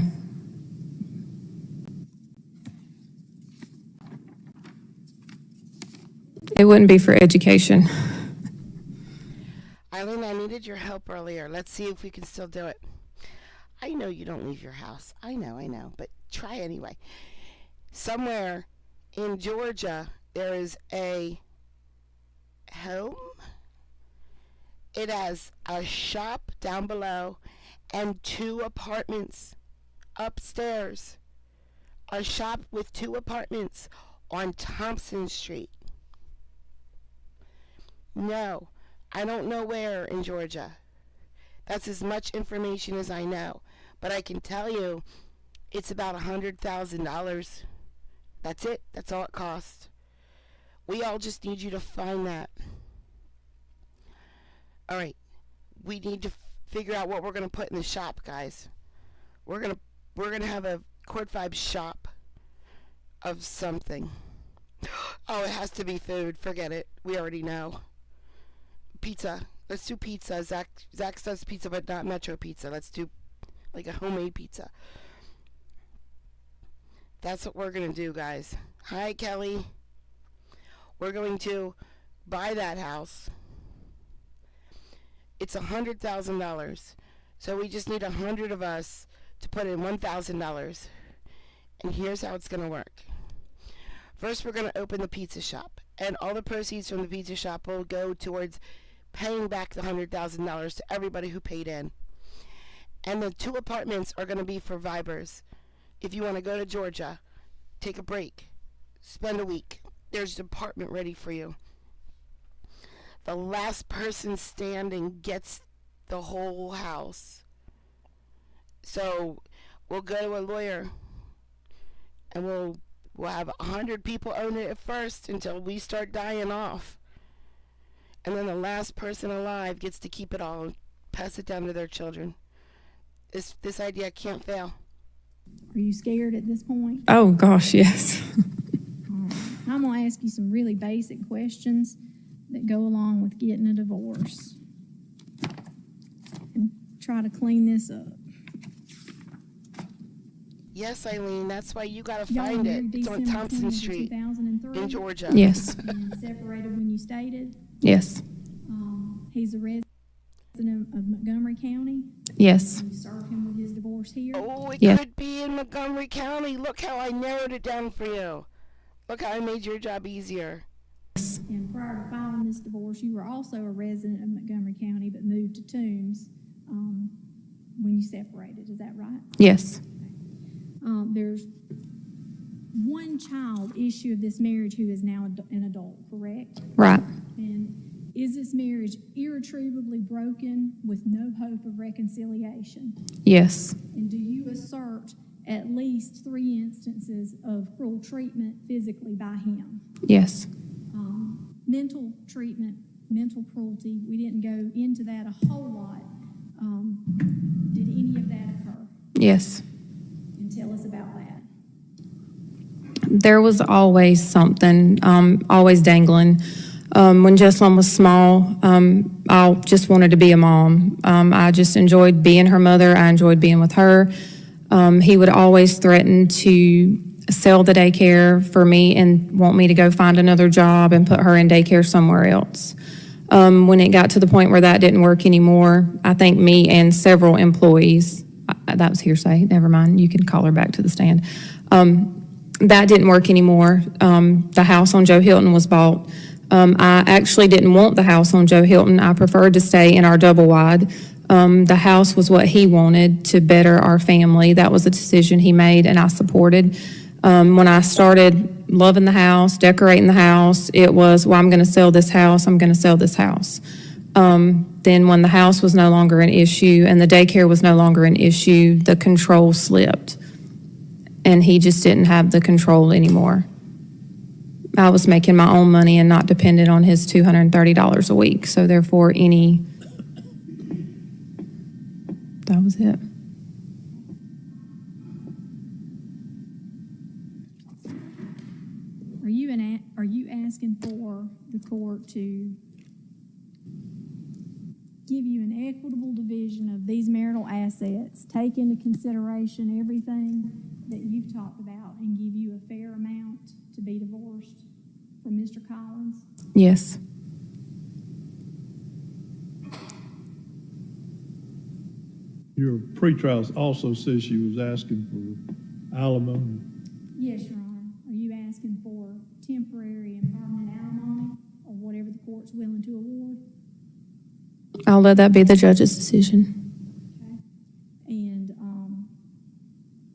It wouldn't be for education. Eileen, I needed your help earlier. Let's see if we can still do it. I know you don't leave your house. I know, but try anyway. Somewhere in Georgia, there is a home. It has a shop down below and 2 apartments upstairs. A shop with 2 apartments on Thompson Street. No, I don't know where in Georgia. That's as much information as I know. But I can tell you, it's about $100,000. That's it. That's all it costs. We all just need you to find that. All right. We need to figure out what we're going to put in the shop, guys. We're going to have a Court 5 shop of something. Oh, it has to be food. Forget it. We already know. Pizza. Let's do pizza. Zach does pizza, but not Metro Pizza. Let's do like a homemade pizza. That's what we're going to do, guys. Hi, Kelly. We're going to buy that house. It's $100,000. So we just need 100 of us to put in $1,000. And here's how it's going to work. First, we're going to open the pizza shop. And all the proceeds from the pizza shop will go towards paying back the $100,000 to everybody who paid in. And the 2 apartments are going to be for Vibers. If you want to go to Georgia, take a break, spend a week, there's an apartment ready for you. The last person standing gets the whole house. So we'll go to a lawyer and we'll have 100 people own it at first until we start dying off. And then the last person alive gets to keep it all and pass it down to their children. This idea can't fail. Are you scared at this point? Oh, gosh, yes. I'm going to ask you some really basic questions that go along with getting a divorce. And try to clean this up. Yes, Eileen, that's why you gotta Y'all find it. married It's on December Thompson 20th, Street 2003, in Georgia. Yes, and separated when you stated. yes, He's a resident of Montgomery County. yes. You served him with his divorce here. Oh, it Yeah. could be in Montgomery County. Look how I narrowed it down for you. Look how I made your job easier. And prior to filing this divorce, you were also a resident of Montgomery County but moved to Toombs when you separated, is that right? Yes. There's one child issue of this marriage who is now an adult, correct? Right. And is this marriage irretrievably broken with no hope of reconciliation? Yes. And do you assert at least 3 instances of cruel treatment physically by him? Yes. Mental treatment, mental cruelty, we didn't go into that a whole lot. Did any of that occur? Yes. And tell us about that. There was always something, always dangling. When Jessalyn was small, I just wanted to be a mom. I just enjoyed being her mother. I enjoyed being with her. He would always threaten to sell the daycare for me and want me to go find another job and put her in daycare somewhere else. When it got to the point where that didn't work anymore, I think me and several employees, that was hearsay, never mind, you can call her back to the stand. That didn't work anymore. The house on Joe Hilton was bought. I actually didn't want the house on Joe Hilton. I preferred to stay in our double wide. The house was what he wanted to better our family. That was a decision he made and I supported. When I started loving the house, decorating the house, it was, well, I'm going to sell this house. I'm going to sell this house. Then when the house was no longer an issue and the daycare was no longer an issue, the control slipped. And he just didn't have the control anymore. I was making my own money and not dependent on his $230 a week. So therefore, that was it. Are you asking for the court to give you an equitable division of these marital assets, take into consideration everything that you've talked about, and give you a fair amount to be divorced from Mr. Collins? Yes. Your pretrial also says she was asking for alimony. Yes, Your Honor. Are you asking for temporary and permanent alimony, or whatever the court's willing to award? I'll let that be the judge's decision. Okay. And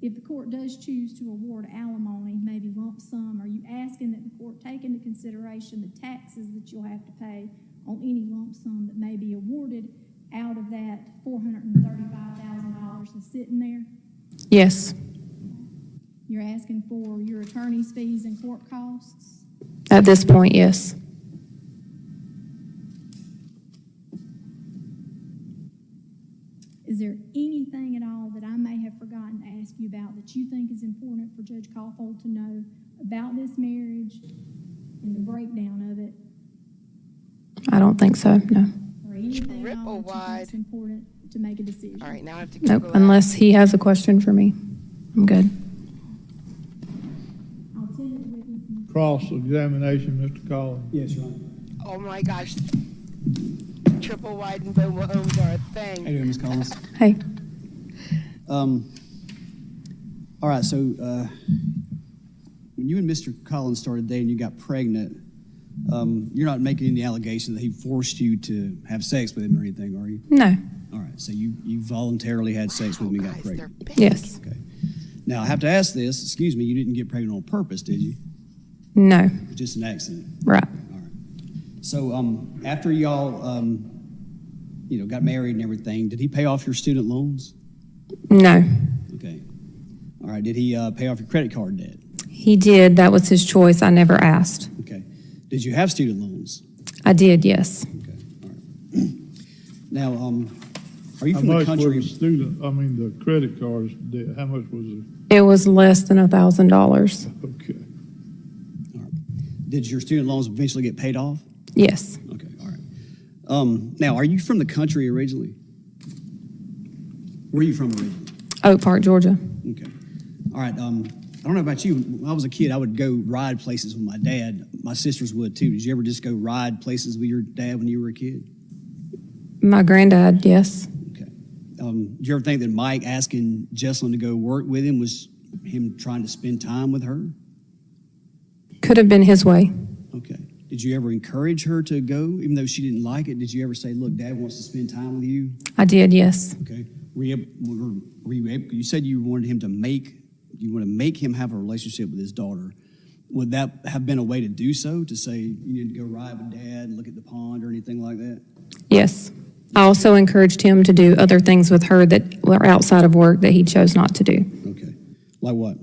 if the court does choose to award alimony, maybe lump sum, are you asking that the court take into consideration the taxes that you'll have to pay on any lump sum that may be awarded out of that $435,000 that's sitting there? Yes. You're asking for your attorney's fees and court costs? At this point, yes. Is there anything at all that I may have forgotten to ask you about that you think is important for Judge Caulfield to know about this marriage and the breakdown of it? I don't think so, no. Or anything at all that you Triple-wide. think is important to make a decision? All right, now I have to Nope, Google that. unless he has a question for me. I'm good. I'll tell you the witness. Cross-examination, Mr. Collins. Yes, Your Honor. Oh my gosh. Triple wide and mobile homes are a How you thing. doing, Ms. Collins? Hey. All right, so when you and Mr. Collins started dating, you got pregnant. You're not making any allegation that he forced you to have sex with him or anything, are you? No. All right, so you voluntarily had sex with him and got Guys, they're pregnant. big. Yes. Okay. Now, I have to ask this, excuse me, you didn't get pregnant on purpose, did you? No. It was just an accident. Right. All right. So after y'all, got married and everything, did he pay off your student loans? No. Okay. All right, did he pay off your credit card debt? He did. That was his choice. I never asked. Okay. Did you have student loans? I did, yes. Okay, all right. Now, are you How from the much country? was the credit cards, debt? How much was it? It was less than $1,000. Okay. All right. Did your student loans eventually get paid off? Yes. Okay, all right. Now, are you from the country originally? Where are you from originally? Oak Park, Georgia. Okay. All right. I don't know about you. When I was a kid, I would go ride places with my dad. My sisters would too. Did you ever just go ride places with your dad when you were a kid? My granddad, yes. Okay. Did you ever think that Mike asking Jessalyn to go work with him was him trying to spend time with her? Could have been his way. Okay. Did you ever encourage her to go, even though she didn't like it? Did you ever say, look, Dad wants to spend time with you? I did, yes. Okay. You said you wanted him to make him have a relationship with his daughter. Would that have been a way to do so, to say you need to go ride with Dad and look at the pond or anything like that? Yes. I also encouraged him to do other things with her that were outside of work that he chose not to do. Okay. Like what?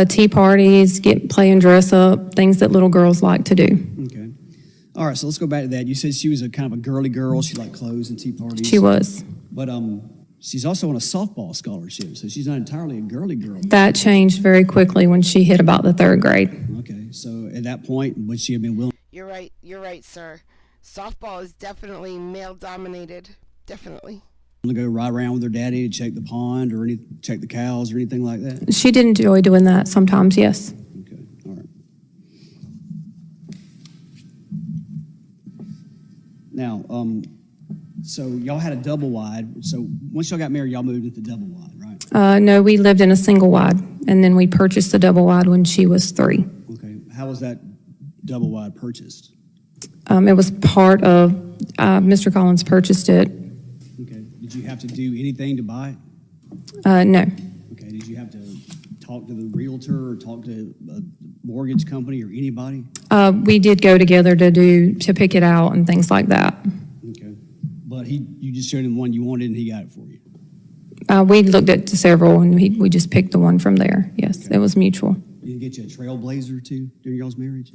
Tea parties, playing dress up, things that little girls like to do. Okay. All right, so let's go back to that. You said she was a kind of a girly girl. She liked clothes and tea parties. She was. But she's also on a softball scholarship, so she's not entirely a girly girl. That changed very quickly when she hit about the 3rd grade. Okay, so at that point, would she have been willing? You're right, sir. Softball is definitely male-dominated. Definitely. To go ride around with her daddy to check the pond or check the cows or anything like that? She did enjoy doing that sometimes, yes. Okay, all right. Now, so y'all had a double wide. So once y'all got married, y'all moved into double wide, right? No, we lived in a single wide, and then we purchased the double wide when she was 3. Okay, how was that double wide purchased? It was part of, Mr. Collins purchased it. Okay, did you have to do anything to buy it? No. Okay, did you have to talk to the realtor or talk to a mortgage company or anybody? We did go together to pick it out and things like that. Okay, but you just showed him the one you wanted and he got it for you? We looked at several, and we just picked the one from there. Yes, Okay. it was mutual. Did he get you a Trailblazer too during y'all's marriage?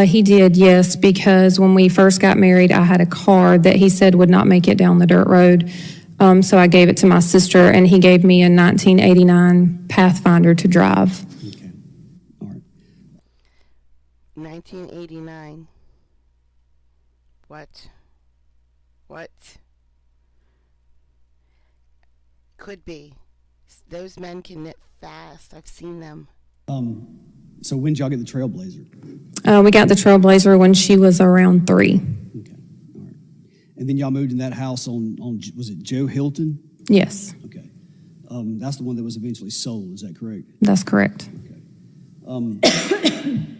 He did, yes, because when we first got married, I had a car that he said would not make it down the dirt road. So I gave it to my sister, and he gave me a 1989 Pathfinder to drive. Okay, all right. 1989. What? Could be. Those men can knit fast. I've seen them. So when did y'all get the Trailblazer? We got the Trailblazer when she was around 3. Okay, all right. And then y'all moved in that house on was it Joe Hilton? Yes, Okay. That's the one that was eventually sold, is that correct? that's correct. Okay.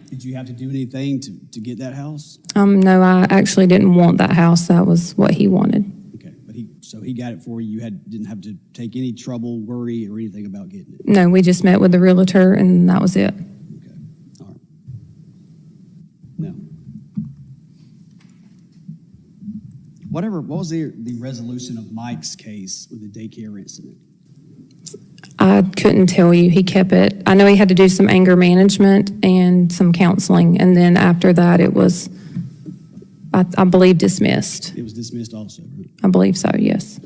Did you have to do anything to get that house? No, I actually didn't want that house. That was what he wanted. Okay, but he got it for you. You didn't have to take any trouble, worry, or anything about getting it. No, we just met with the realtor, and that was it. Okay, all right. Now, what was the resolution of Mike's case with the daycare incident? I couldn't tell you. He kept it. I know he had to do some anger management and some counseling, and then after that, it was, I believe, dismissed. It was dismissed also, right? I believe so, yes.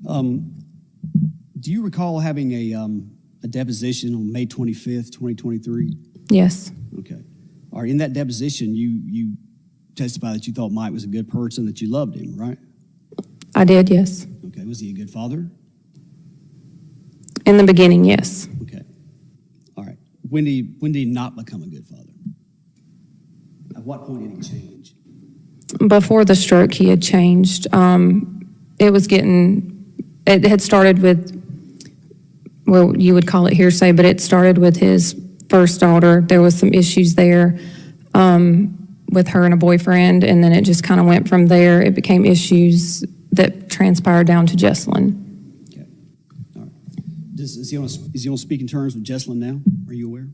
Do you recall having a deposition on May 25th, 2023? Yes, Okay. All right, in that deposition, you testified that you thought Mike was a good person, that you loved him, right? I did, yes. Okay, was he a good father? In the beginning, yes. Okay. All right. When did he not become a good father? At what point did he change? Before the stroke, he had changed. It had started with, well, you would call it hearsay, but it started with his first daughter. There was some issues there with her and a boyfriend, and then it just kind of went from there. It became issues that transpired down to Jesselyn. Okay. All right. Is he on speaking terms with Jesselyn now? Are you aware?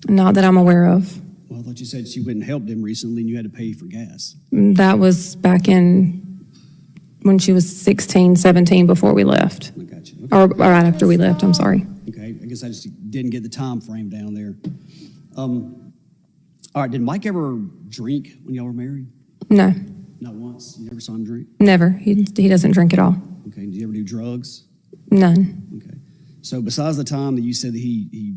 Not that I'm aware of. Well, I thought you said she wouldn't help him recently and you had to pay for gas. That was back when she was 16, 17, before we left. I got you. Or right after we left, I'm sorry. Okay. I guess I just didn't get the time frame down there. All right. Did Mike ever drink when y'all were married? No, Not once. You never saw him drink? never. He doesn't drink at all. Okay. Did you ever do drugs? None. Okay. So besides the time that you said that he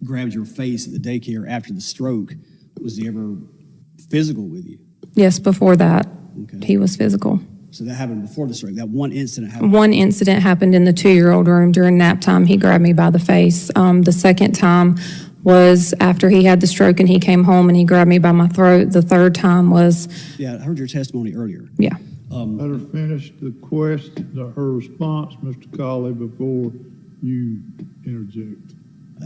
grabbed your face at the daycare after the stroke, was he ever physical with you? Yes, before that, Okay. he was physical. So that happened before the stroke. That one incident happened. One incident happened in the 2-year-old room during nap time. He grabbed me by the face. The second time was after he had the stroke and he came home and he grabbed me by my throat. The third time was, Yeah, I heard your testimony earlier. yeah. Let her finish the question, her response, Mr. Colley, before you interject.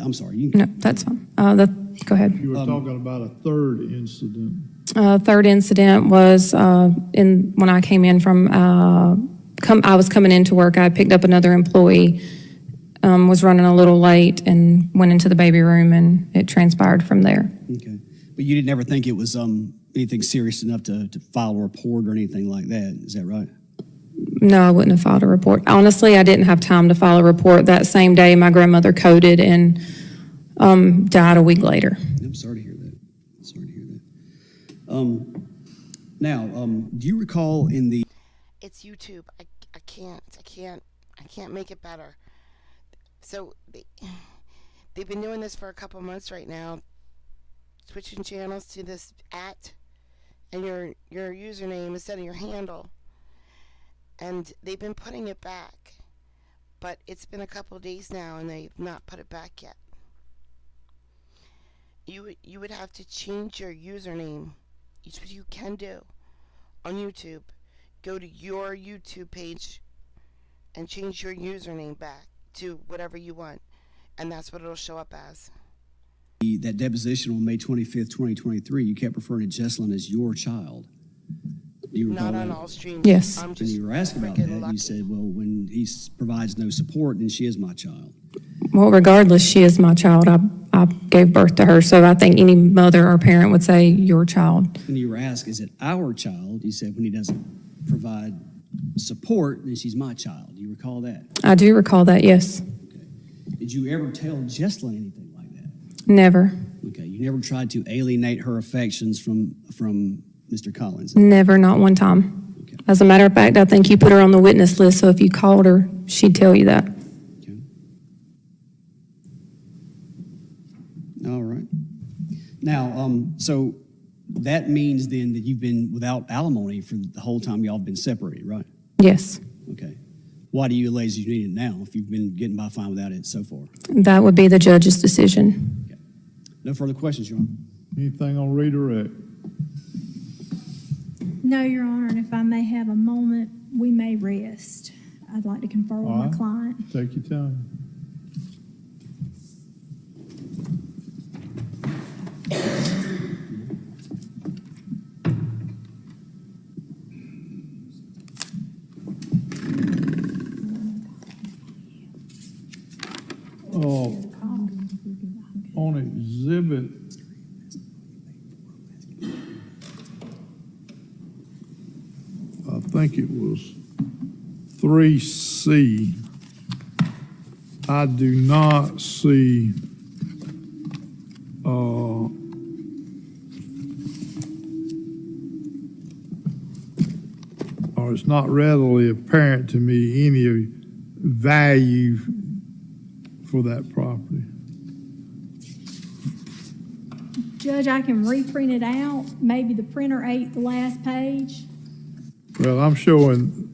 I'm sorry. No, that's fine. Go ahead. You were talking about a third incident. Third incident was when I came in from, I was coming into work. I picked up another employee, was running a little late, and went into the baby room, and it transpired from there. Okay. But you didn't ever think it was anything serious enough to file a report or anything like that, is that right? No, I wouldn't have filed a report. Honestly, I didn't have time to file a report. That same day, my grandmother coded and died a week later. I'm sorry to hear that. Sorry to hear that. Now, do you recall in the It's YouTube. I can't make it better. So they've been doing this for a couple months right now, switching channels to this and your username instead of your handle, and they've been putting it back, but it's been a couple days now and they've not put it back yet. You would have to change your username, which you can do on YouTube. Go to your YouTube page and change your username back to whatever you want, and that's what it'll show up as. that deposition on May 25th, 2023, you kept referring to Jesselyn as your child? Do you recall Not on that? all streams. Yes. I'm When just you were asked about freaking that, lucky. you said, well, when he provides no support, then she is my child. Well, regardless, she is my child. I gave birth to her, so I think any mother or parent would say your child. When you were asked, is it our child? You said, when he doesn't provide support, then she's my child. Do you recall that? I do recall that, yes. Okay. Did you ever tell Jesselyn anything like that? Never. Okay. You never tried to alienate her affections from Mr. Collins? Never, not one time. Okay. As a matter of fact, I think you put her on the witness list, so if you called her, she'd tell you that. Okay. All right. Now, so that means then that you've been without alimony for the whole time y'all have been separated, right? Yes. Okay. Why do you allege you need it now if you've been getting by fine without it so far? That would be the judge's decision. Okay. No further questions, Your Honor. Anything on redirect? No, Your Honor, and if I may have a moment, we may rest. I'd like to confer with All my right. client. Take your time. Oh, on exhibit, I think it was 3C. I do not see, or it's not readily apparent to me any value for that property. Judge, I can reprint it out. Maybe the printer ate the last page. Well, I'm showing,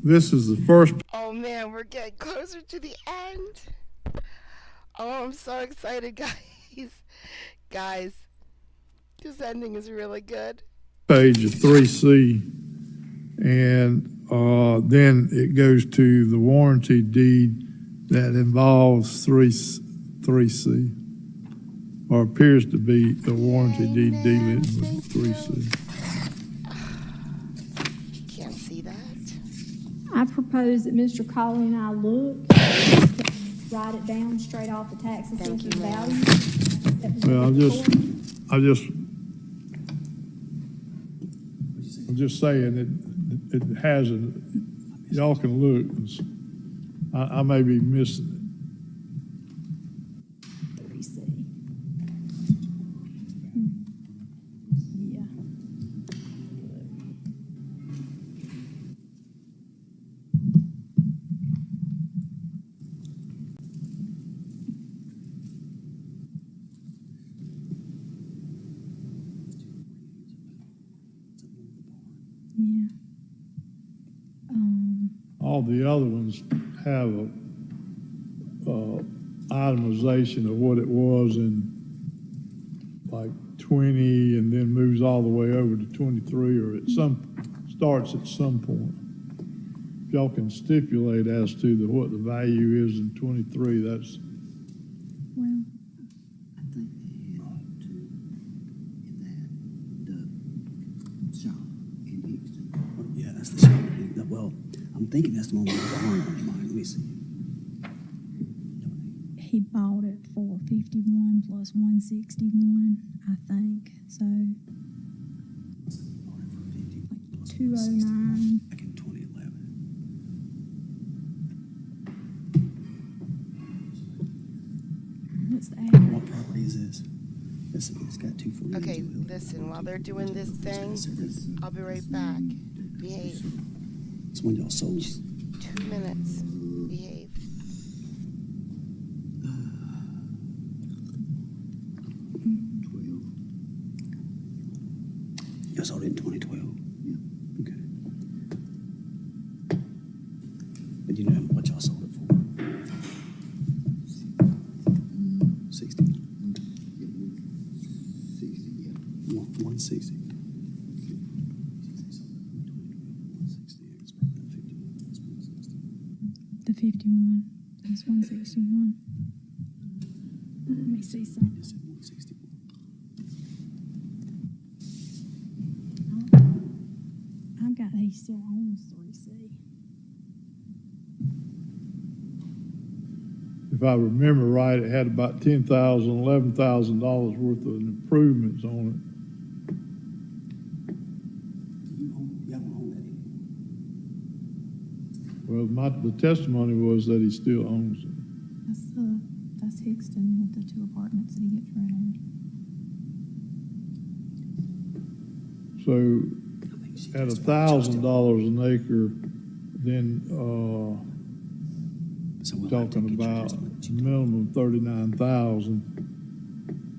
this is the first, Oh man, we're getting closer to the end. Oh, I'm so excited, guys. Guys, this ending is really good. page of 3C, and then it goes to the warranty deed that involves 3C, or appears to be the warranty deed dealing with 3C. Can't see that. I propose that Mr. Colley and I look, write it down straight off the tax Thank assessor's you, ma'am. value. That was Well, in the report. I'm just saying it hasn't, y'all can look, I may be missing it. 3C. Yeah. Yeah. All the other ones have a itemization of what it was in like 20 and then moves all the way over to 23 or starts at some point. If y'all can stipulate as to what the value is in 23, that's, Well, That's the shop. Well, I'm thinking that's the one with the barn on it. Let me see. He bought it for 51 plus 161, I think, so Bought it for 50 plus 209. back in 2011. What's the address? What property is this? It's got 240. Okay, listen, while they're doing this thing, I'll be right back. Behave. It's when y'all sold. 2 minutes. Behave. Y'all sold it in 2012. Yeah. Okay. But you know what y'all sold it for? 60. 160. The 51. That's 161. Let me see something. It's at 161. I've got he still owns 3C. If I remember right, it had about $10,000, $11,000 worth of improvements on it. You haven't owned that anymore. Well, the testimony was that he still owns it. That's Hickston with the 2 apartments that he gets rid of. So at $1,000 an acre, then So we'll have to talking get your about testimony. minimum 39,000.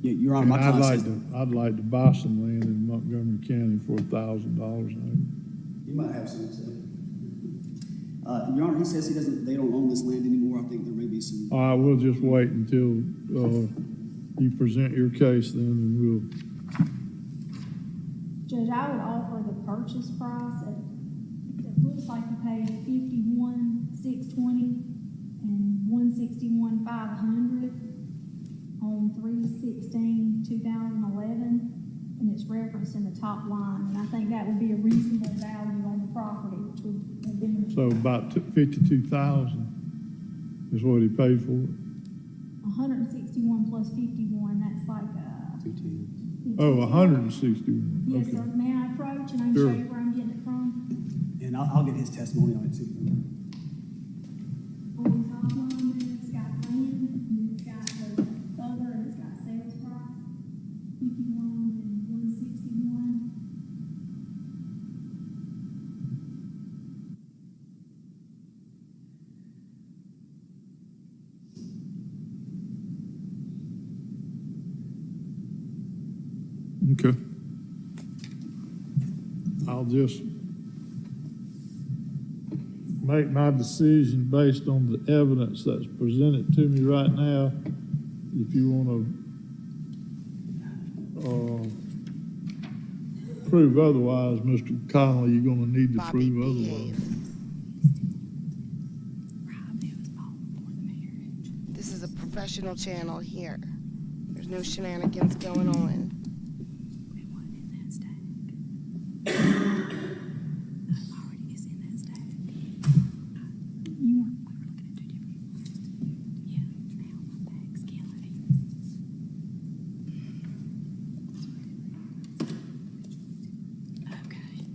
Yeah, Your Honor, And my client says I'd like to buy some land in Montgomery County for $1,000 an acre. you might have some to say. Your Honor, he says they don't own this land anymore. I think there may be some. All right, we'll just wait until you present your case then, and we'll, Judge, I would offer the purchase price at, it looks like you paid 51,620 and 161,500 on 3/16/2011, and it's referenced in the top line, and I think that would be a reasonable value on the property, which would have been so about 52,000 is what he paid for it. 161 plus 51, that's like, 210. Oh, 161. Yes, Okay. sir, may I approach and I can Sure. show you where I'm getting it from? And I'll get his testimony on it too. On the top line there, it's got land, and it's got the other, and it's got sales price, 51 and 161. Okay. I'll just make my decision based on the evidence that's presented to me right now. If you want to prove otherwise, Mr. Connolly, you're going to need to Bobby, prove otherwise. behave. This is a professional channel here. There's no shenanigans going on. You weren't, we were looking at 2 different ones. Yeah, now my bag's killing me. Okay.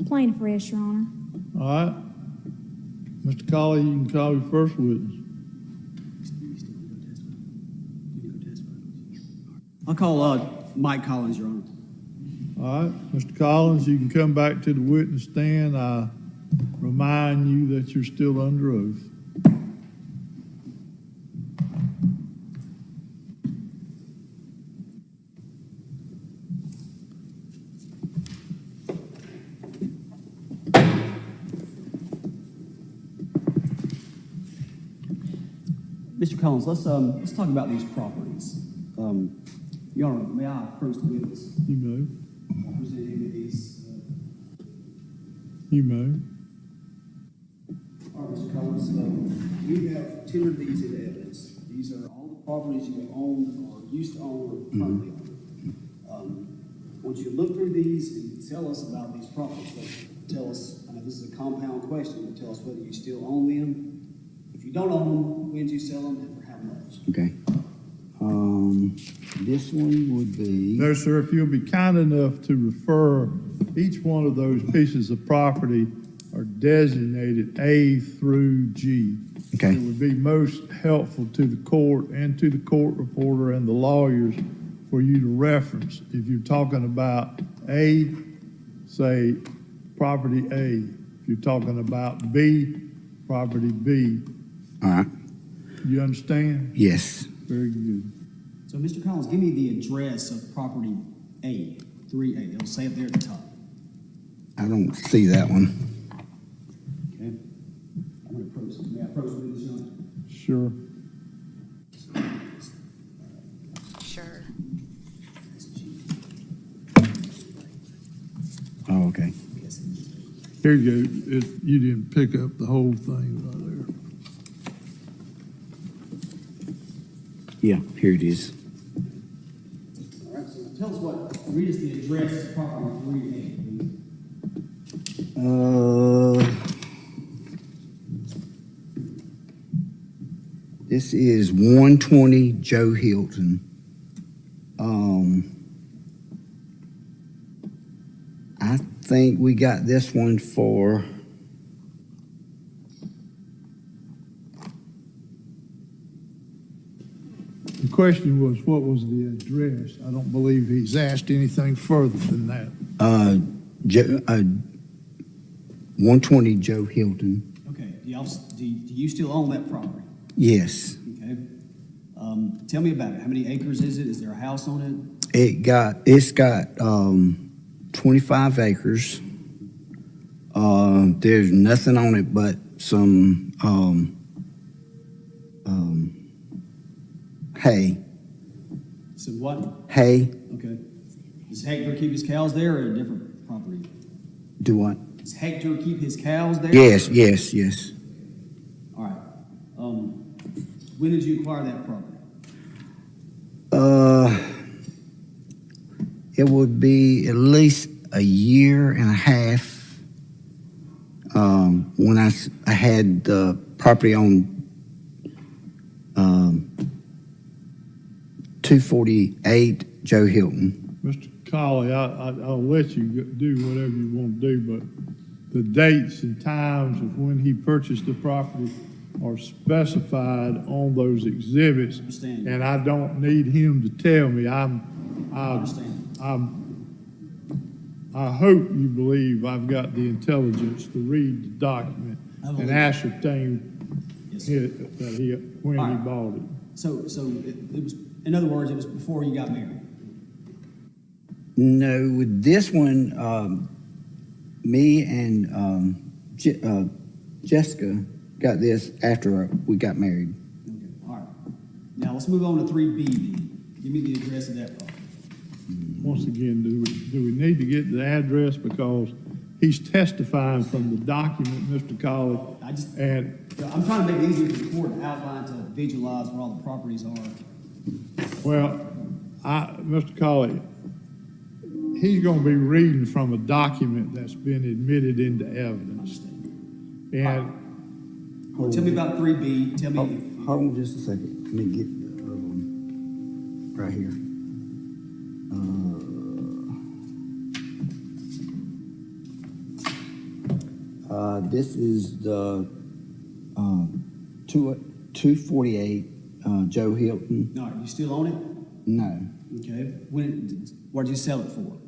Plaintiff rest, Your Honor. All right. Mr. Colley, you can call your first witness. I'll call Mike Collins, Your Honor. All right, Mr. Collins, you can come back to the witness stand. I remind you that you're still under oath. Mr. Collins, let's talk about these properties. Your Honor, may I approach the witness? You may. Present him with these. You may. All right, Mr. Collins, we have 10 of these in evidence. These are all the properties you have owned or used to own or currently own. Once you look through these and tell us about these properties, tell us, I know this is a compound question, but tell us whether you still own them. If you don't own them, when did you sell them and for how much? Okay. This one would be, No, sir, if you'll be kind enough to refer, each one of those pieces of property are designated A through G. Okay. It would be most helpful to the court and to the court reporter and the lawyers for you to reference. If you're talking about A, say, property A. If you're talking about B, property B. all right, You understand? yes. Very good. So, Mr. Collins, give me the address of property A, 3A. It'll say up there at the top. I don't see that one. Okay? I'm going to approach, may I approach with this, John? Sure. Sure. Oh, okay. Here you go. You didn't pick up the whole thing right there. Yeah, here it is. All right, so tell us read us the address of property 3A, please. This is 120 Joe Hilton. I think we got this one for, The question was, what was the address? I don't believe he's asked anything further than that. 120 Joe Hilton. Okay, do you still own that property? Yes. Okay. Tell me about it. How many acres is it? Is there a house on it? It's got 25 acres. There's nothing on it but some hay. So what? Hay. Okay. Does Hector keep his cows there or a different property? Do what? Does Hector keep his cows there? Yes. All right. When did you acquire that property? It would be at least a year and a half when I had the property on 248 Joe Hilton. Mr. Colley, I'll let you do whatever you want to do, but the dates and times of when he purchased the property are specified on those exhibits. Understand. And I don't need him to tell me. I understand. I hope you believe I've got the intelligence to read the document I believe and it. ascertain Yes, sir. when All he right. bought it. So it was, in other words, it was before you got married. No, with this one, me and Jessica got this after we got married. Okay. All right. Now let's move on to 3B. Then. Give me the address of that property. Once again, do we need to get the address because he's testifying from the document, Mr. Colley, and I'm trying to make it easier for the court to outline to visualize where all the properties are. well, Mr. Colley, he's going to be reading from a document that's been admitted into evidence. And Tell me about 3B. Tell me. Hold on just a second. Let me get right here. This is the 248 Joe Hilton. No, you still own it? No. Okay. What did you sell it for?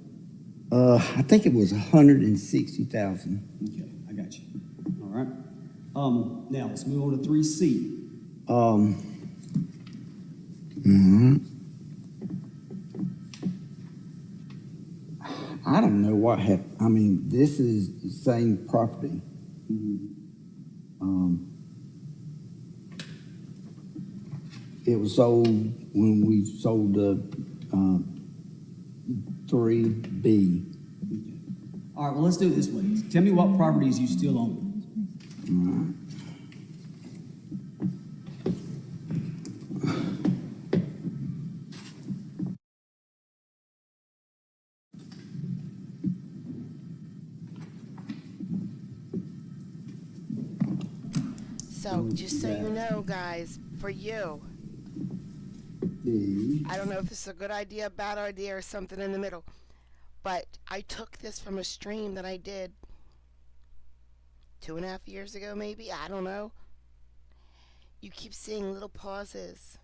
I think it was 160,000. Okay, I got you. All right. Now let's move on to 3C. I don't know what happened. I mean, this is the same property. It was sold when we sold the 3B. All right, well, let's do it this way. Tell me what properties you still own. know, just so you know, guys, for you. I don't know if this is a good idea, bad idea, or something in the middle. But I took this from a stream that I did 2.5 years ago, maybe. I don't know. You keep seeing little pauses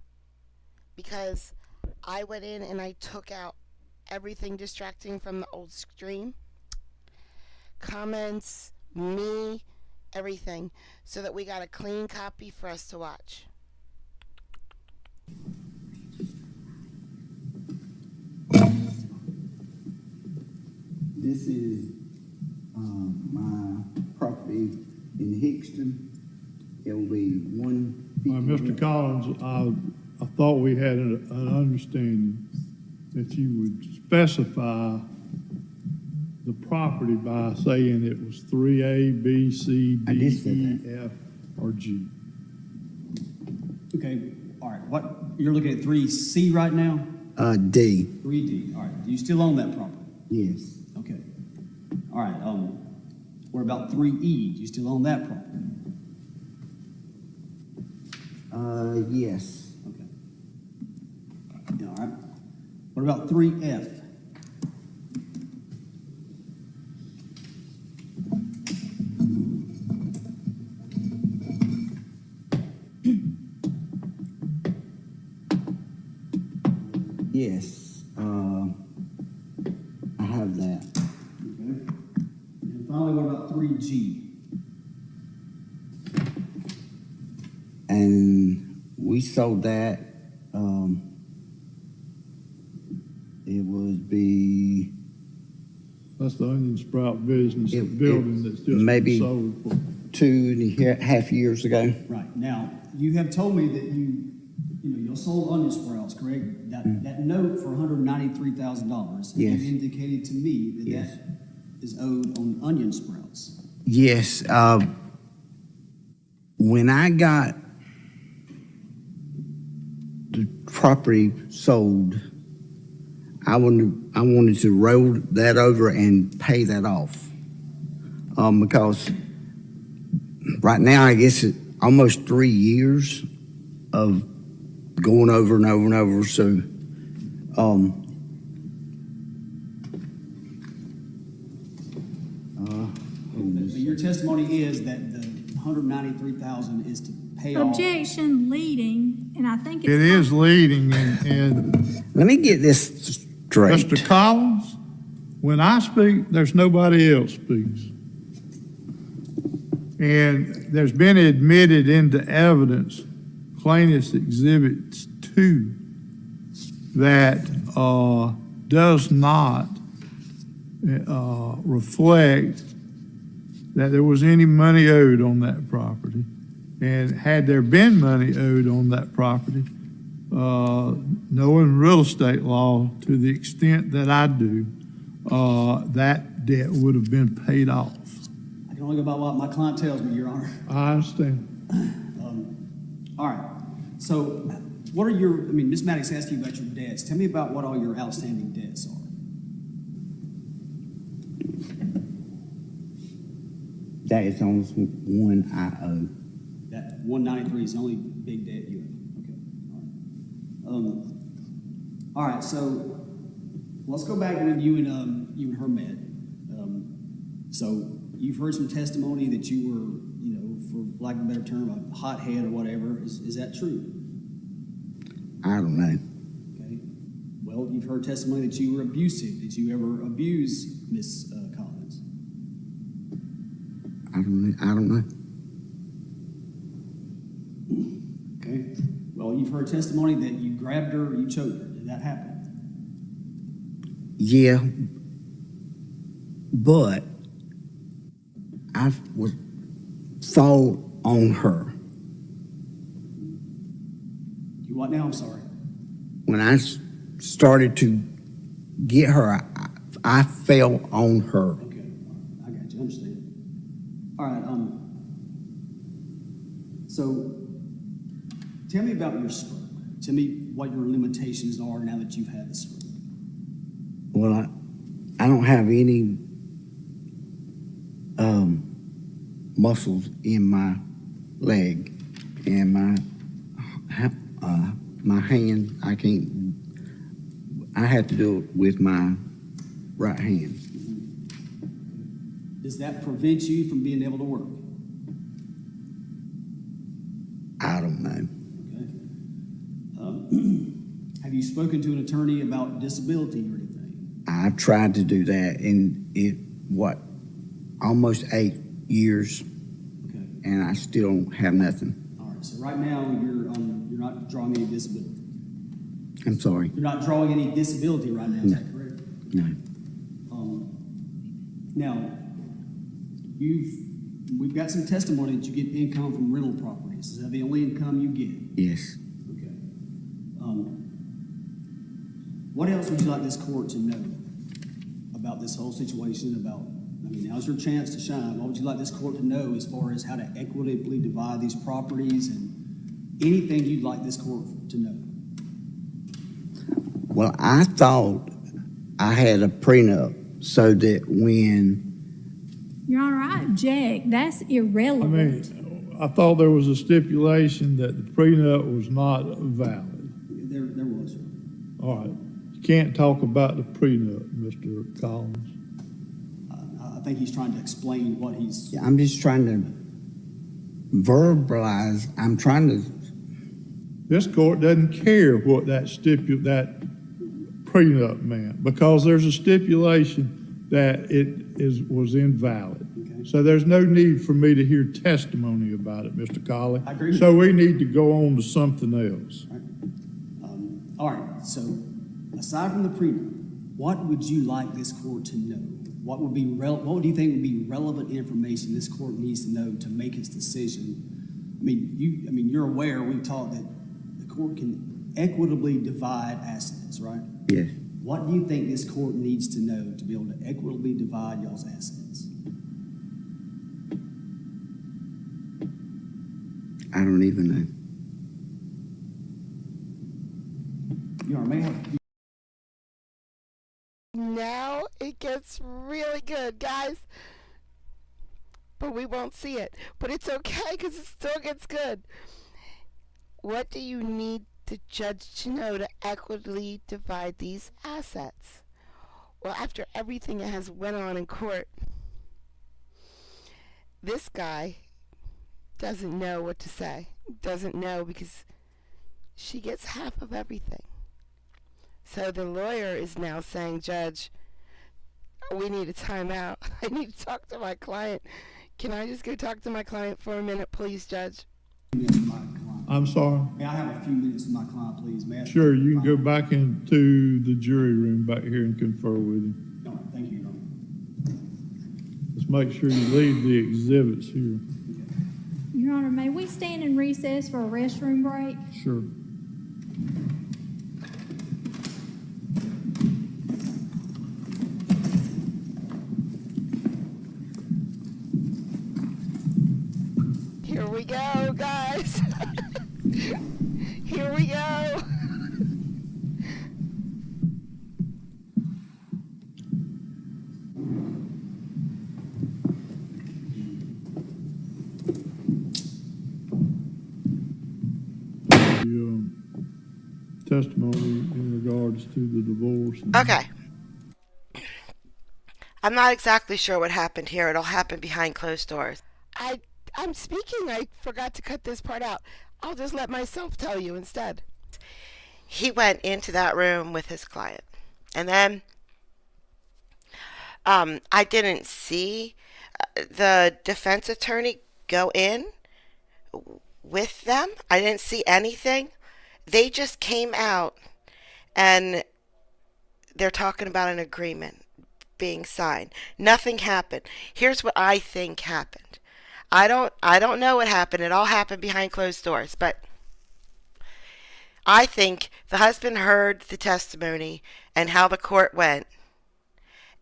because I went in and I took out everything distracting from the old stream. Comments, me, everything, so that we got a clean copy for us to watch. This is my property in Hickston. It will be Mr. Collins, I thought we had an understanding that you would specify the property by saying it was 3A, B, C, I D, did say E, that. F, or G. Okay, all right, what, you're looking at 3C right now? D, 3D, all right, do you still own that property? yes. Okay. All right, what about 3E? Do you still own that property? Yes. Okay. Yeah, all right. What about 3F? Yes, I have that. Okay. And finally, what about 3G? And we sold that, it would be, That's the onion sprout business, the It- building it- that's just been maybe- sold for. 2.5 years ago. Right, now, you have told me that you sold onion sprouts, correct? That note for $193,000. Yes. You indicated to me that Yes. that is owed on onion sprouts. Yes, when I got the property sold, I wanted to roll that over and pay that off. Because right now, I guess it's almost 3 years of going over and over and over, so, But your testimony is that the $193,000 is to pay off. Objection leading, and I think it's. It is leading, and let me get this straight. Mr. Collins, when I speak, there's nobody else speaks. And there's been admitted into evidence, plaintiff's exhibits 2, that does not reflect that there was any money owed on that property. And had there been money owed on that property, knowing real estate law to the extent that I do, that debt would have been paid off. I can only go by what my client tells me, Your Honor. I understand. All right, so what are Ms. Maddox asked you about your debts. Tell me about what all your outstanding debts are. That is almost one I owe. That 193 is the only big debt you have. Okay, all right, so let's go back when you and her met. So you've heard some testimony that you were, for lack of a better term, a hothead or whatever. Is that true? I don't know. Okay. Well, you've heard testimony that you were abusive. Did you ever abuse Miss Collins? I don't know. Okay. Well, you've heard testimony that you grabbed her, you choked her. Did that happen? Yeah, but I was fall on her. You what now? I'm sorry. When I started to get her, I fell on her. Okay. I got you. I understand. All right. So tell me about your stroke. Tell me what your limitations are now that you've had the stroke. Well, I don't have any muscles in my leg. and my hand, I have to do it with my right hand. Does that prevent you from being able to work? I don't know. Okay. Have you spoken to an attorney about disability or anything? I've tried to do that in almost 8 years, Okay. and I still don't have nothing. All right. So right now you're not drawing any disability. I'm sorry. You're not drawing any disability right now. Is that correct? No. Now, we've got some testimony that you get income from rental properties. Is that the only income you get? Yes. Okay. What else would you like this court to know about this whole situation? Now's your chance to shine. What would you like this court to know as far as how to equitably divide these properties and anything you'd like this court to know? Well, I thought I had a prenup so that when, Your Honor, I object. That's I irrelevant. mean, I thought there was a stipulation that the prenup was not valid. There was. Sir. All right. You can't talk about the prenup, Mr. Collins. I think he's trying to explain what he's. I'm just trying to verbalize, This court doesn't care what that prenup meant, because there's a stipulation that was invalid. Okay. So there's no need for me to hear testimony about it, Mr. Colley. I agree with So we need to go on to something else. All right, so aside from the prenup, what would you like this court to know? What do you think would be relevant information this court needs to know to make its decision? You're aware, we've taught that the court can equitably divide assets, right? yes, What do you think this court needs to know to be able to equitably divide y'all's assets? I don't even know. Now it gets really good, guys. But we won't see it. But it's okay because it still gets good. What do you need the judge to know to equitably divide these assets? Well, after everything that has went on in court, this guy doesn't know what to say. Doesn't know because she gets half of everything. So the lawyer is now saying, Judge, we need a timeout. I need to talk to my client. Can I just go talk to my client for a minute, please, Judge? I'm sorry. May I have a few minutes with my client, please? May I? Sure, you can go back into the jury room back here and confer with him. No, thank you, Your Honor. Let's make sure you leave the exhibits here. Your Honor, may we stand in recess for a restroom break? Sure. Here we go, guys. Here we go. The testimony in regards to the divorce. Okay. I'm not exactly sure what happened here. It all happened behind closed doors. I'm speaking. I forgot to cut this part out. I'll just let myself tell you instead. He went into that room with his client. And then I didn't see the defense attorney go in with them. I didn't see anything. They just came out and they're talking about an agreement being signed. Nothing happened. Here's what I think happened. I don't know what happened. It all happened behind closed doors, but I think the husband heard the testimony and how the court went.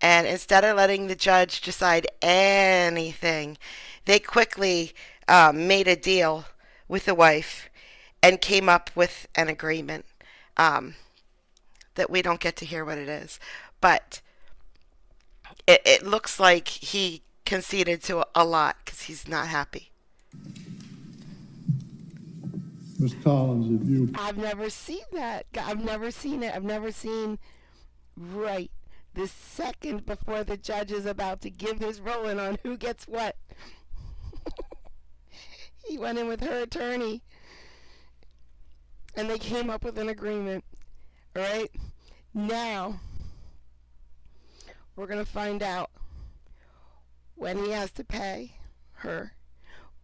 And instead of letting the judge decide anything, they quickly made a deal with the wife and came up with an agreement that we don't get to hear what it is. But it looks like he conceded to a lot because he's not happy. Ms. Collins, if you, I've never seen that. I've never seen it. I've never seen right the second before the judge is about to give his ruling on who gets what. He went in with her attorney and they came up with an agreement. All right? Now, we're going to find out when he has to pay her.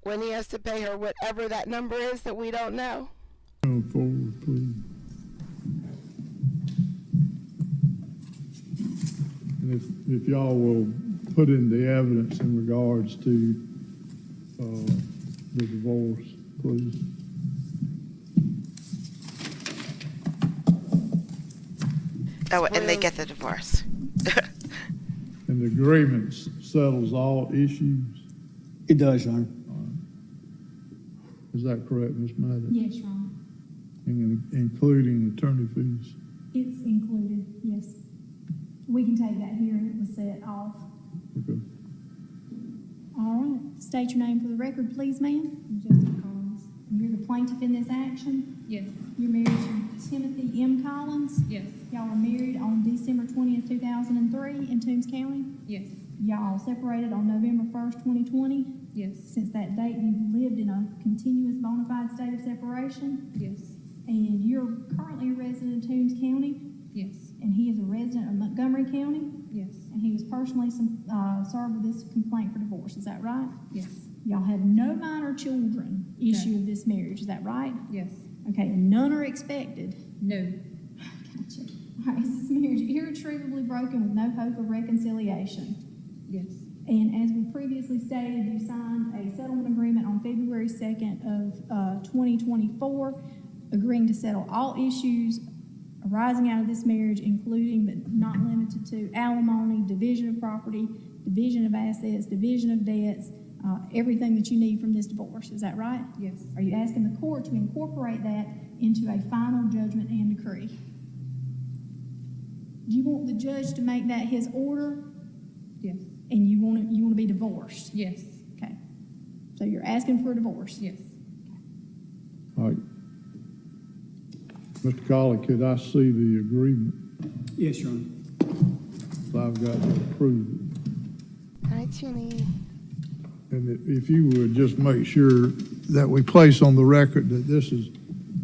When he has to pay her whatever that number is that we don't know. come forward, please. And if y'all will put in the evidence in regards to the divorce, please. Oh, and they get the divorce. And the agreement settles all issues. It does, Your Honor. Is that correct, Ms. Maddox? Yes, Your Honor. Including attorney fees? It's included, yes. We can take that here and it was set off. Okay. All right, state your name for the record, please, ma'am. Jessica Collins. And you're the plaintiff in this action? Yes. You're married to Timothy M. Collins? Yes. Y'all were married on December 20th, 2003 in Toombs County? Yes. Y'all separated on November 1st, 2020? Yes. Since that date, you've lived in a continuous bona fide state of separation? Yes. And you're currently a resident of Toombs County? Yes. And he is a resident of Montgomery County? Yes. And he was personally served with this complaint for divorce, is that right? Yes. Y'all have no minor children issue of this marriage, is that right? Yes. Okay, and none are expected. No. Gotcha. All right, is this marriage irretrievably broken with no hope of reconciliation? Yes. And as we previously stated, you signed a settlement agreement on February 2nd of 2024, agreeing to settle all issues arising out of this marriage, including but not limited to alimony, division of property, division of assets, division of debts, everything that you need from this divorce. Is that right? Yes. Are you asking the court to incorporate that into a final judgment and decree? Do you want the judge to make that his order, Yes. and you want to be divorced? Yes. Okay. So you're asking for a divorce? Yes. All right. Mr. Colley, could I see the agreement? Yes, Your Honor. So I've got to approve it. Hi, Jenny. And if you would just make sure that we place on the record that this is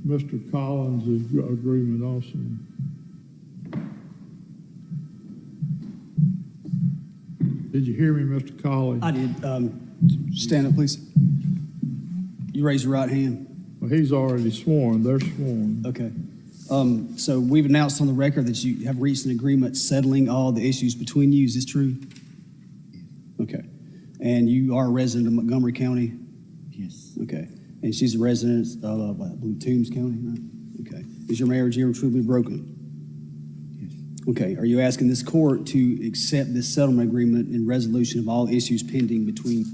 Mr. Collins' agreement also. Did you hear me, Mr. Colley? I did. Stand up, please. You raise your right hand. Well, he's already sworn. They're sworn. Okay. So we've announced on the record that you have reached an agreement settling all the issues between you. Is this true? Okay. And you are a resident of Montgomery County? Yes. Okay. And she's a resident of, I believe, Toombs County, right? Okay. Is your marriage irretrievably broken? Yes. Okay. Are you asking this court to accept this settlement agreement in resolution of all issues pending between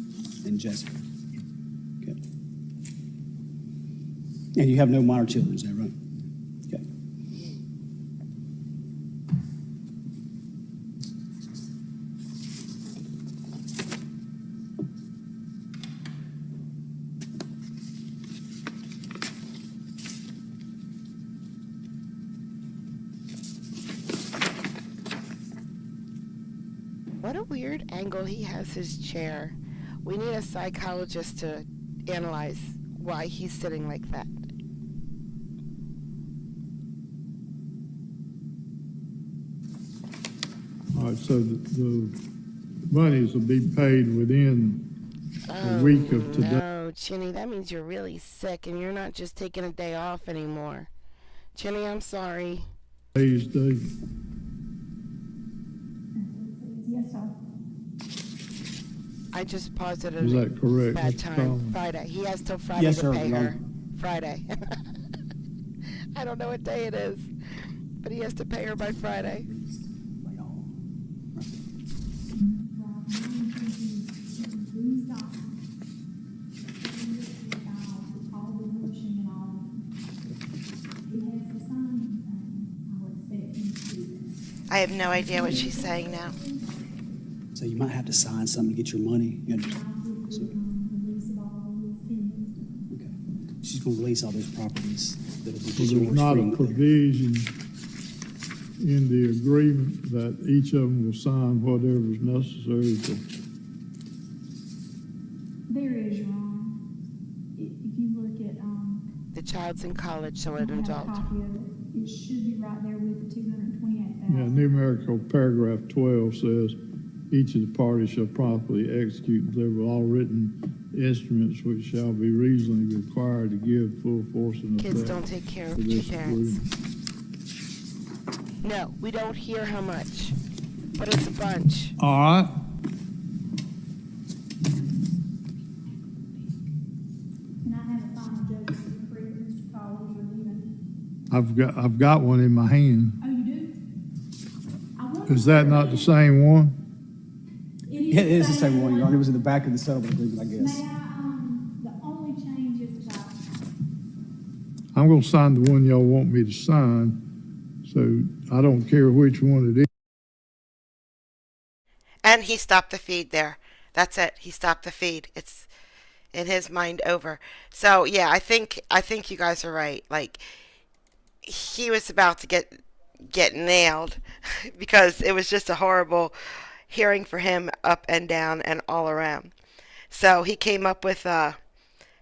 and Jessica? Okay. And you have no minor children, is that right? Okay. What a weird angle he has his chair. We need a psychologist to analyze why he's sitting like that. All right, so the monies will be paid within a week of today. No, Chinny, that means you're really sick and you're not just taking a day off anymore. Chinny, I'm sorry. Today's date. Yes, sir. I just paused it at Is a that correct, bad Mr. time. Collins? Friday. He has till Friday Yes, to sir, pay Your her. Honor. Friday. I don't know what day it is, but he has to pay her by Friday. These documents, all the motion and all, he has to sign anything, I would expect him to do that. I have no idea what she's saying now. So you might have to sign something to get your money. You gotta- Release of all his pending stuff. Okay. She's just gonna release all those properties. That'll be So just there's yours not free a and clear. provision in the agreement that each of them will sign whatever's necessary to, There is, Your Honor. If you look at, The child's in college, so I an have a adult. copy of it. It should be right there with the $228,000. yeah, numerical paragraph 12 says, each of the parties shall properly execute and deliver all written instruments which shall be reasonably required to give full force and effect. Kids don't take care of to your this parents. agreement. No, we don't hear how much, but it's a bunch. All right, And I have a final judgment for Mr. Collins or even, I've got one in my hand. oh, you do? I wonder Is that where not it the is. same one? Yeah, it is the same one, Your Honor. It was in the back of the settlement agreement, I guess. May I, the only change is about, I'm gonna sign the one y'all want me to sign, so I don't care which one it is. And he stopped the feed there. That's it. He stopped the feed. It's in his mind over. So yeah, I think you guys are right. Like he was about to get nailed because it was just a horrible hearing for him up and down and all around. So he came up with an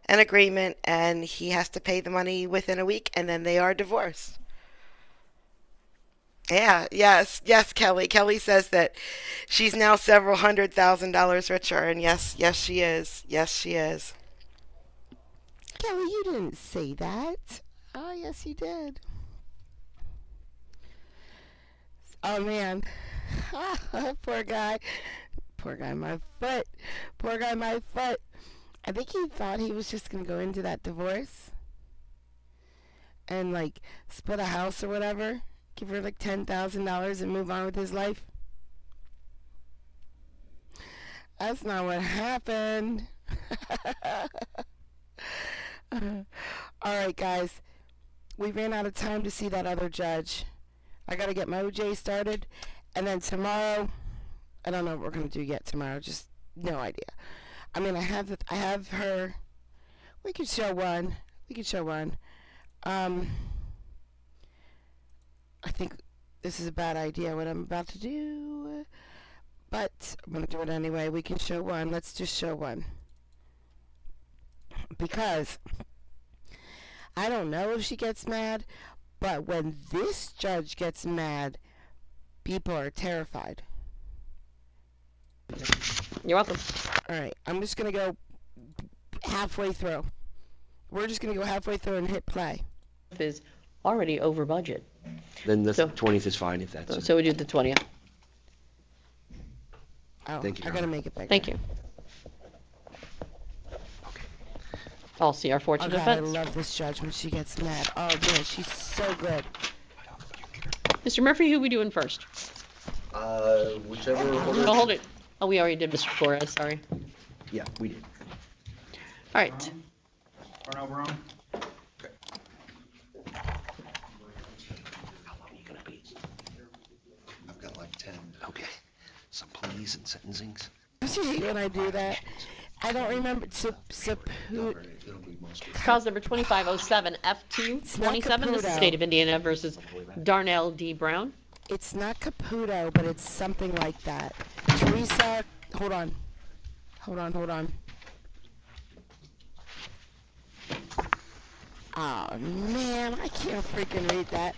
agreement and he has to pay the money within a week and then they are divorced. Yeah, yes, Kelly. Kelly says that she's now several $100,000 richer, and yes, she is. Yes, she is. Kelly, you didn't say that. Oh, yes, you did. Oh, man. Poor guy. Poor guy, my foot. Poor guy, my foot. I think he thought he was just going to go into that divorce and, like, split a house or whatever. Give her like $10,000 and move on with his life. That's not what happened. All right, guys. We ran out of time to see that other judge. I got to get my OJ started. And then tomorrow, I don't know what we're going to do yet tomorrow. Just no idea. I mean, I have her. We could show one. I think this is a bad idea what I'm about to do, but I'm going to do it anyway. We can show one. Let's just show one. Because I don't know if she gets mad, but when this judge gets mad, people are terrified. You're welcome. All right, I'm just going to go halfway through. We're just going to go halfway through and hit play. Is already over budget. Then the So- 20th is fine if that's. So we do the 20th. Oh, Thank you, I Your got to Honor. make it bigger. Thank you. I'll see our Oh, fortune God, I defense. love this judge when she gets mad. Oh, man, she's so good. Mr. Murphy, who we doing first? Whichever Oh, hold it. Oh, we already did Mr. Flores, sorry. Yeah, we did. All right. How long are you gonna be? I've got like 10. Okay. Some pleas and sentencings. Don't you hate when I do that? I don't remember. It'll be mostly. Cause number 2507 F227. This is Caputo. State of Indiana versus Darnell D. Brown. It's not Caputo, but it's something like that. Teresa, hold on. Oh, man, I can't freaking read that.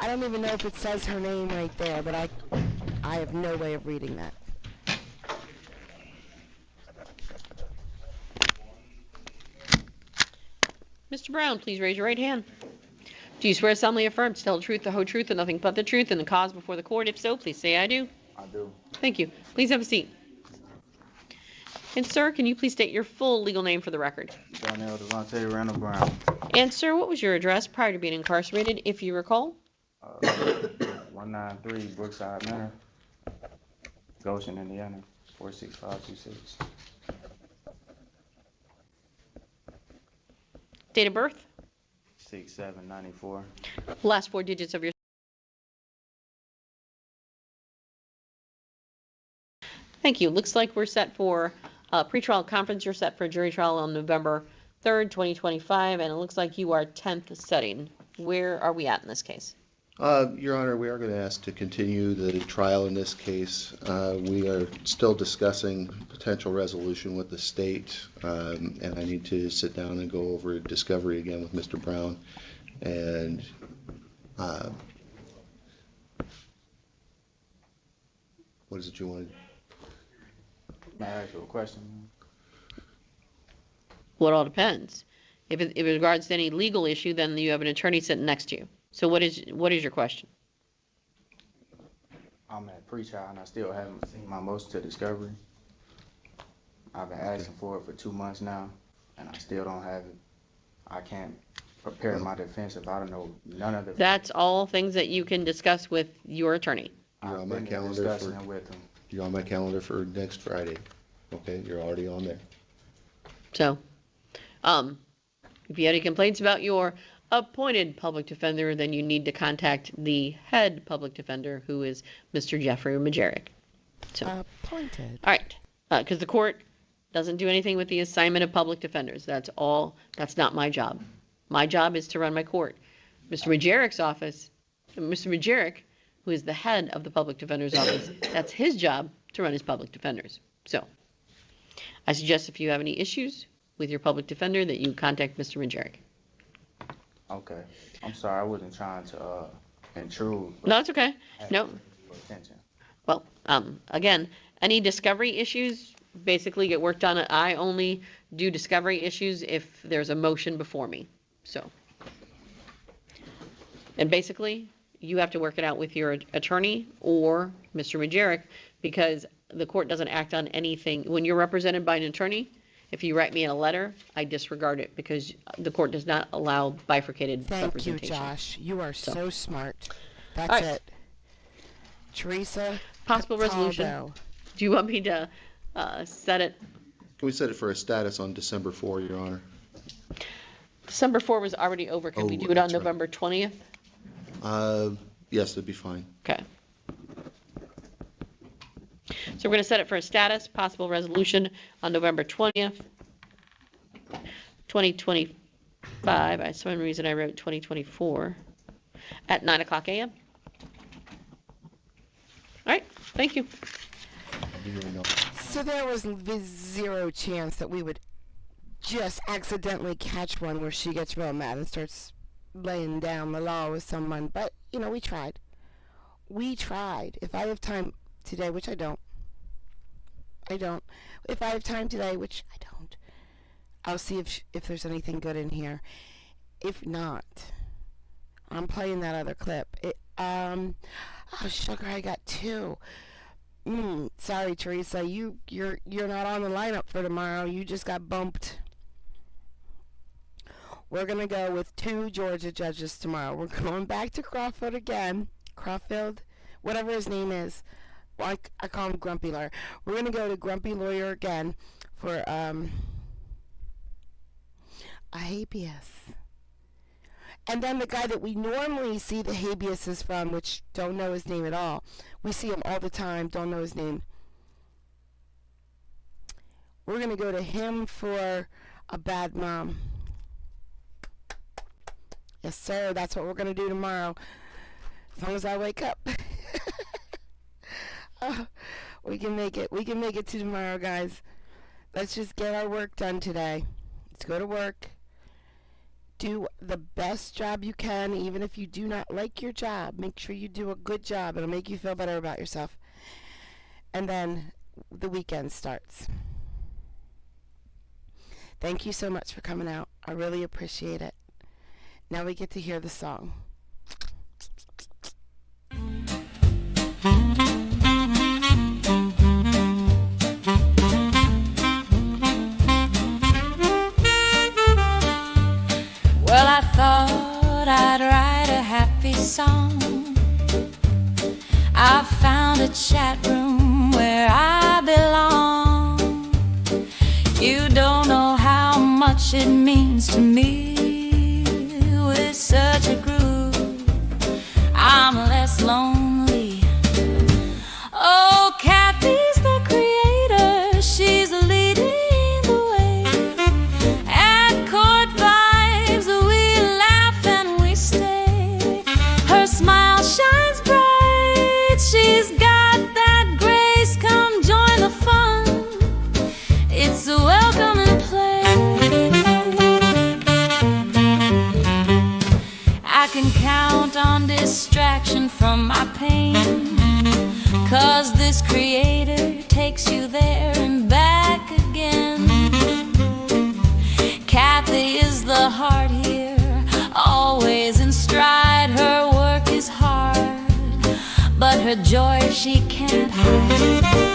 I don't even know if it says her name right there, but I have no way of reading that. Mr. Brown, please raise your right hand. Do you swear solemnly affirm to tell the truth, the whole truth, and nothing but the truth in the cause before the court? If so, please say I do. I do. Thank you. Please have a seat. And sir, can you please state your full legal name for the record? Darnell Devontae Randall Brown. And sir, what was your address prior to being incarcerated, if you recall? 193 Brookside Manor, Goshen, Indiana, 46526. Date of birth? 6794. Last four digits of your... Thank you. Looks like we're set for pretrial conference. You're set for jury trial on November 3rd, 2025, and it looks like you are 10th setting. Where are we at in this case? Your Honor, we are going to ask to continue the trial in this case. We are still discussing potential resolution with the state, and I need to sit down and go over discovery again with Mr. Brown. And what is it you wanted? May I ask you a question? Well, it all depends. If it regards to any legal issue, then you have an attorney sitting next to you. So what is your question? I'm at pre-trial and I still haven't seen my motion to discovery. I've been asking for it for 2 months now, and I still don't have it. I can't prepare my defense if I don't know none of the. That's all things that you can discuss with your attorney. You're on my I've been calendar discussing for- it with them. You're on my calendar for next Friday. Okay, you're already on there. So, if you have any complaints about your appointed public defender, then you need to contact the head public defender, who is Mr. Jeffrey Majerick. So, Appointed. all right, because the court doesn't do anything with the assignment of public defenders. That's not my job. My job is to run my court. Mr. Majerick's office, Mr. Majerick, who is the head of the public defender's office, that's his job to run his public defenders. So, I suggest if you have any issues with your public defender that you contact Mr. Majerick. Okay. I'm sorry, I wasn't trying to intrude. but No, it's okay. I had No. to bring it to your attention. Well, again, any discovery issues basically get worked on. I only do discovery issues if there's a motion before me. So, and basically, you have to work it out with your attorney or Mr. Majerick, because the court doesn't act on anything. When you're represented by an attorney, if you write me in a letter, I disregard it because the court does not allow bifurcated Thank you, representation. Josh. You are so smart. That's All right. it. Teresa. Possible resolution. Cataldo. Do you want me to set it? Can we set it for a status on December 4, Your Honor? December 4 was already over. Can we Oh, do it on that's right. November 20th? Yes, that'd be fine. Okay. So we're going to set it for a status, possible resolution on November 20th, 2025. For some reason I wrote 2024 at 9 o'clock a.m. All right, thank you. So there was zero chance that we would just accidentally catch one where she gets real mad and starts laying down the law with someone. But, you know, we tried. We tried. If I have time today, which I don't. If I have time today, which I don't, I'll see if there's anything good in here. If not, I'm playing that other clip. Oh, sugar, I got two. Sorry, Teresa, you're not on the lineup for tomorrow. You just got bumped. We're gonna go with 2 Georgia judges tomorrow. We're going back to Crawford again. Crawfield, whatever his name is. Well, I call him Grumpy Lawyer. We're going to go to Grumpy Lawyer again for a habeas. And then the guy that we normally see the habeas from, which don't know his name at all. We see him all the time, don't know his name. We're going to go to him for a bad mom. Yes, sir, that's what we're going to do tomorrow. As long as I wake up. We can make it. We can make it to tomorrow, guys. Let's just get our work done today. Let's go to work. Do the best job you can, even if you do not like your job. Make sure you do a good job. It'll make you feel better about yourself. And then the weekend starts. Thank you so much for coming out. I really appreciate it. Now we get to hear the song. Well, I thought I'd write a happy song. I found a chat room where I belong. You don't know how much it means to me. With such a groove, I'm less lonely. Oh, Kathy's the creator. She's leading the way. At I can count on distraction from my pain, 'cause this creator takes you there and back again. Kathy is the heart here, always in stride. Her work is hard, but her joy she can't hide.